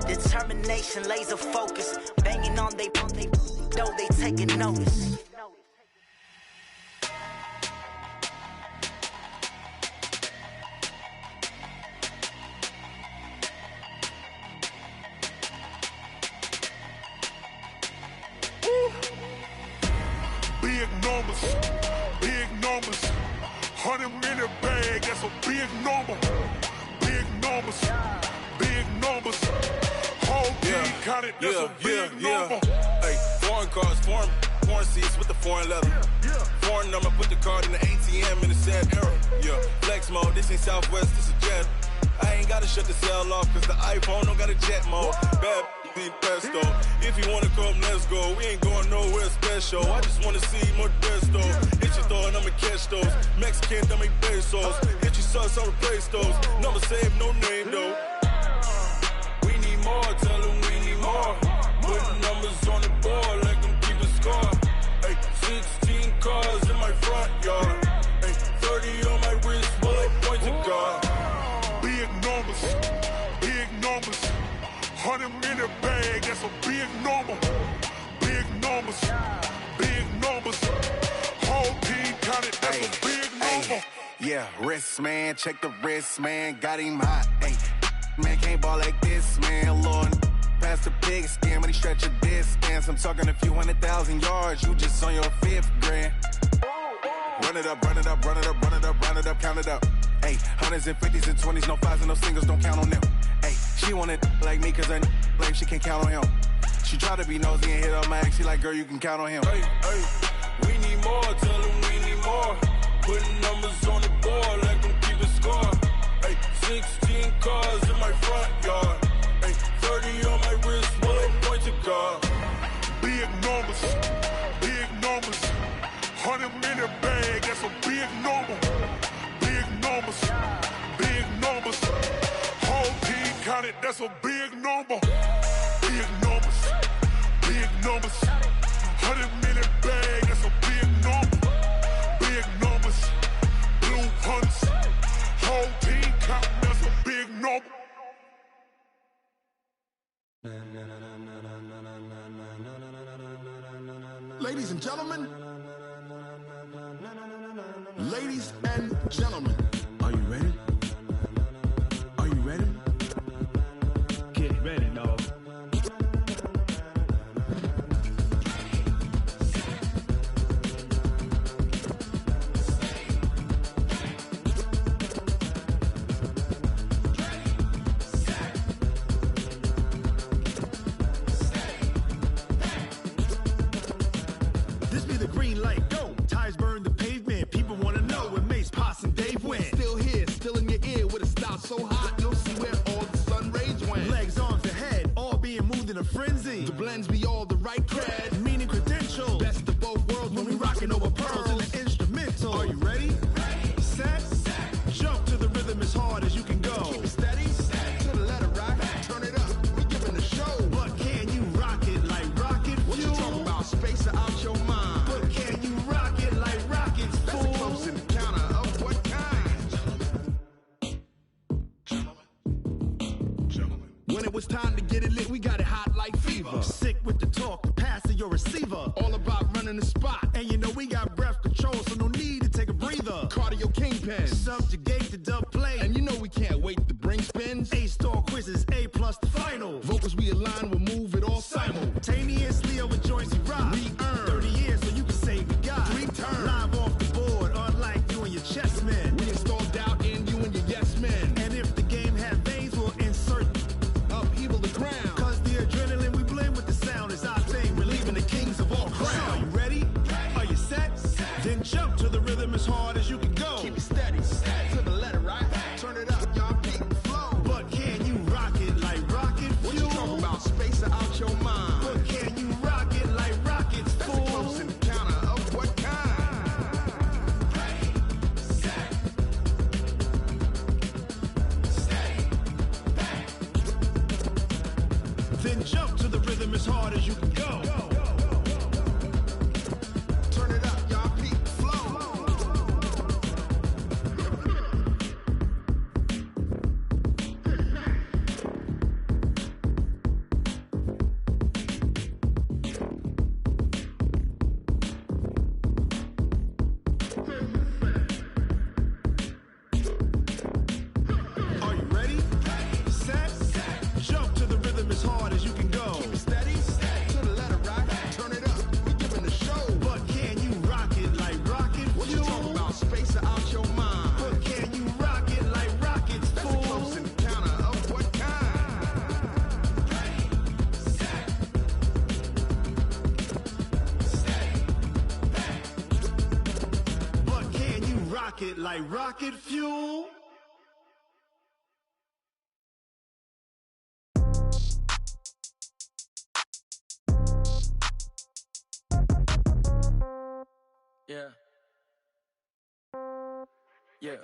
S21: Determination, laser focus. Banging on they door, they taking notice.
S22: Big numbers, 100 minute bag, that's
S19: a big number. Big numbers. Big numbers. Whole team counted, that's a big number.
S2: Hey, foreign cars, foreign seats with the foreign leather. Foreign number, put the card in the ATM in the sad era. Yeah, flex mode, this ain't Southwest, this is Jet. I ain't gotta shut the cell off, cause the iPhone don't got a jet mode. Bad need pesto. If you wanna come, let's go. We ain't going nowhere special. I just wanna see more desto. Hit your throw and I'ma catch those. Mexican, don't make pesos. Hit your sauce, I'll replace those. Number save, no name though. We need more, tell them we need more. Put numbers on the board, like them keep a score. Hey, 16 cars in my front yard. Hey, 30 on my wrist, bullet point to God.
S19: Big numbers, big numbers. 100 in the bag, that's a big number. Big numbers, big numbers. Whole team counted, that's a big number.
S16: Yeah, wrist man, check the wrist man, got him hot. Ay, man can't ball like this, man. Lord, past the pig skin when he stretch a distance. I'm talking a few 100,000 yards, you just on your 5th grand. Run it up, run it up, run it up, run it up, run it up, count it up. Ay, hundreds and 50s and 20s, no 5s and no singles, don't count on them. Ay, she want it like me, cause her like she can't count on him. She try to be nosy and hit up my ex, she like, girl, you can count on him.
S2: Hey, we need more, tell them we need more. Putting numbers on the board, like them keep a score. Hey, 16 cars in my front yard. Hey, 30 on my wrist, bullet point to God.
S19: Big numbers, big numbers. 100 in the bag, that's a big number. Big numbers, big numbers. Whole team counted, that's a big number. Big numbers, big numbers. 100 in the bag, that's a big number. Big numbers, blue hunts. Whole team counting, that's a big number.
S22: Ladies and gentlemen, ladies and gentlemen, are you ready? Are you ready?
S5: Get ready, dog.
S22: This be the green light, go. Tires burn the pavement. People wanna know where Mace, Potts, and Dave went. Still here, still in your ear with a style so hot, you'll see where all the sun rays went. Legs, arms, the head, all being moved in a frenzy. The blends be all the right cred, meaning credentials. Best of both worlds when we rockin' over pearls in the instrumental. Are you ready? Set, jump to the rhythm as hard as you can go. Keep it steady, to the letter right, turn it up, we giving the show. But can you rock it like rocket fuel? What you talking about, space out your mind? But can you rock it like rockets, fool? That's a close encounter of what kind? When it was time to get it lit, we got it hot like fever. Sick with the talk, pass to your receiver. All about running the spot. And you know we got breath control, so no need to take a breather. Cardio kingpin, subjugate the dub play. And you know we can't wait to bring spins. A-star quizzes, A+ the final. Vocals we align, we'll move it all simultaneously over joints we rock. We earn 30 years so you can say we got 3 turns. Live off the board, unlike you and your chess men. We install doubt in you and your yes men. And if the game had veins, we'll insert upheaval the ground. Cause the adrenaline we blend with the sound is our thing. We're leaving the kings of all crowns. Are you ready? Are you set? Then jump to the rhythm as hard as you can go. Keep it steady, to the letter right. Turn it up, y'all beat the flow. But can you rock it like rocket fuel? What you talking about? Space out your mind. But can you rock it like rockets, fool? That's a close encounter of what kind? Then jump to the rhythm as hard as you can go. Turn it up, y'all beat the flow. Are you ready? Set, jump to the rhythm as hard as you can go. Keep it steady, to the letter right. pocket like rocket fuel.
S4: Yeah. Yeah.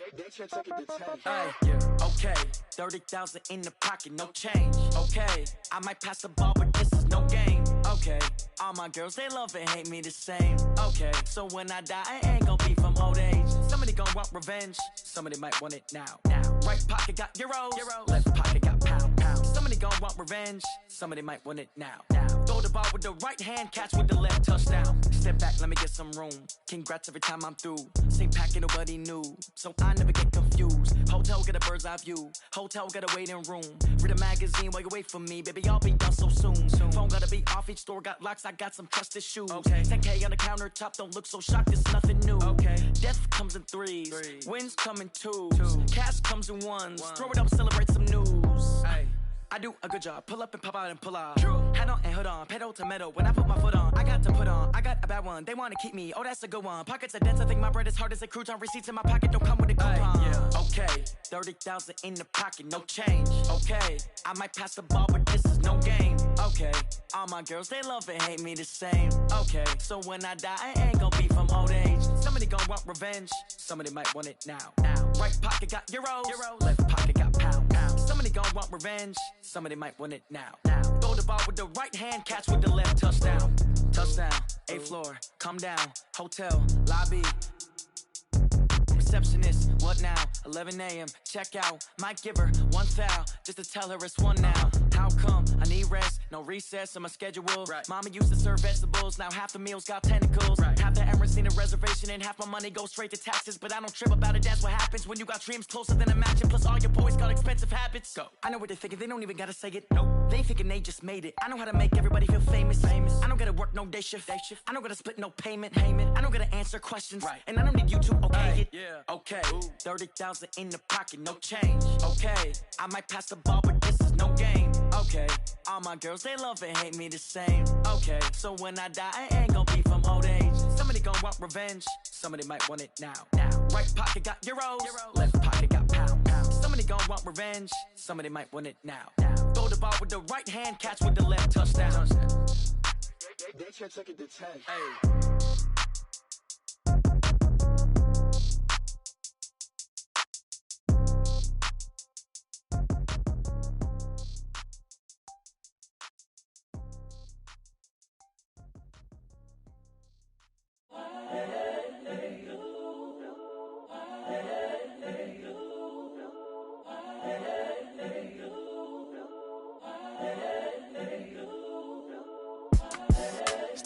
S4: Hey, yeah. Okay. 30,000 in the pocket, no change. Okay. I might pass the ball, but this is no game. Okay. All my girls, they love and hate me the same. Okay. So when I die, I ain't gonna be from old age. Somebody gonna want revenge. Somebody might want it now. Right pocket got euros. Left pocket got pound. Somebody gonna want revenge. Somebody might want it now. Throw the ball with the right hand, catch with the left, touchdown. Step back, let me get some room. Congrats every time I'm through. Same packet, nobody knew, so I never get confused. Hotel get a bird's eye view. Hotel get a waiting room. Read a magazine while you wait for me, baby. I'll be done so soon. Phone gotta be off. Each store got locks. I got some trusted shoes. Okay. 10K on the countertop. Don't look so shocked. It's nothing new. Okay. Death comes in threes. Wins come in twos. Cash comes in ones. Throw it up, celebrate some news. Hey. I do a good job. Pull up and pop out and pull out. Hat on and hood on. Pedal to metal. When I put my foot on, I got to put on. I got a bad one. They want to keep me. Oh, that's a good one. Pockets are dense. I think my bread is hard as a crouton. Receipts in my pocket don't come with a coupon. Yeah. Okay. 30,000 in the pocket. No change. Okay. I might pass the ball, but this is no game. Okay. All my girls, they love and hate me the same. Okay. So when I die, I ain't gonna be from old age. Somebody gonna want revenge. Somebody might want it now. Right pocket got euros. Left pocket got pound. Somebody gonna want revenge. Somebody might want it now. Throw the ball with the right hand, catch with the left, touchdown. Touchdown, 8th floor, come down, hotel, lobby. Receptionist, what now? 11 a.m., check out. Might give her one foul, just to tell her it's one now. How come? I need rest, no recess in my schedule. Mama used to serve vegetables, now half the meals got tentacles. Half the Emirates need a reservation and half my money goes straight to taxes. But I don't trip about it, that's what happens when you got dreams closer than a match. And plus all your boys got expensive habits. Go. I know what they're thinking, they don't even gotta say it. Nope. They thinking they just made it. I know how to make everybody feel famous. I don't gotta work no day shift. I don't gotta split no payment. I don't gotta answer questions. And I don't need you to okay it. Okay, 30,000 in the pocket, no change. Okay, I might pass the ball, but this is no game. Okay, all my girls, they love and hate me the same. Okay, so when I die, I ain't gonna be from old age. Somebody gonna want revenge. Somebody might want it now. Right pocket got euros. Left pocket got pound. Somebody gonna want revenge. Somebody might want it now. Throw the ball with the right hand, catch with the left, touchdown.
S22: They can't take it to 10.
S4: Hey.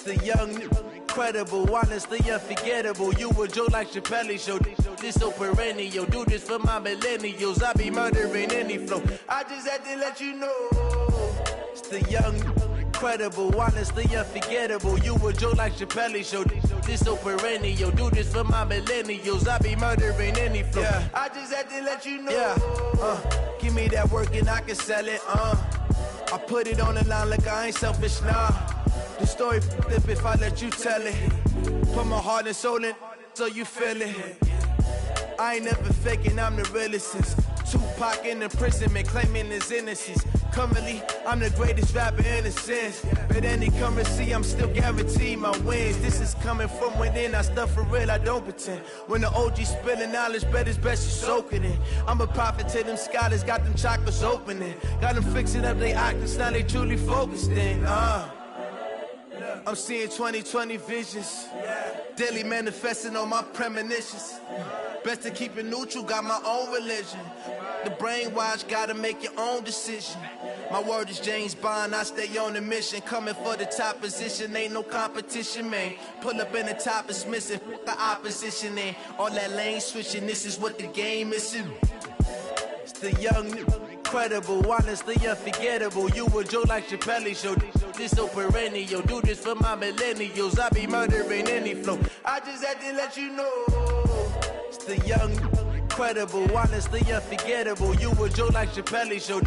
S8: The young, incredible, honestly unforgettable. You a Joe like Chappelle show. This so perennial. Do this for my millennials. I be murdering any flow. I just had to let you know. It's the young, incredible, honestly unforgettable. You a Joe like Chappelle show. This so perennial. Do this for my millennials. I be murdering any flow. I just had to let you know. Give me that work and I can sell it. I put it on the line like I ain't selfish, nah. The story flip if I let you tell it. Put my heart and soul in so you feel it. I ain't never faking, I'm the realest since Tupac in imprisonment, claiming his innocence. Currently, I'm the greatest rapper in a sense. But any currency, I'm still guaranteed my wins. This is coming from within, I stuff for real, I don't pretend. When the OG spilling knowledge, bet it's best you soak it in. I'm a prophet to them scholars, got them chakras opening. Got them fixing up their octaves, now they truly focused in. I'm seeing 2020 visions, daily manifesting on my premonitions. Best to keep it neutral, got my own religion. The brainwash, gotta make your own decision. My word is James Bond, I stay on the mission. Coming for the top position, ain't no competition, man. Pull up in the top is missing, the opposition in. All that lane switching, this is what the game is. It's the young, incredible, honestly unforgettable. You a Joe like Chappelle show. This so perennial. Do this for my millennials. I be murdering any flow. I just had to let you know. It's the young, incredible, honestly unforgettable. You a Joe like Chappelle show.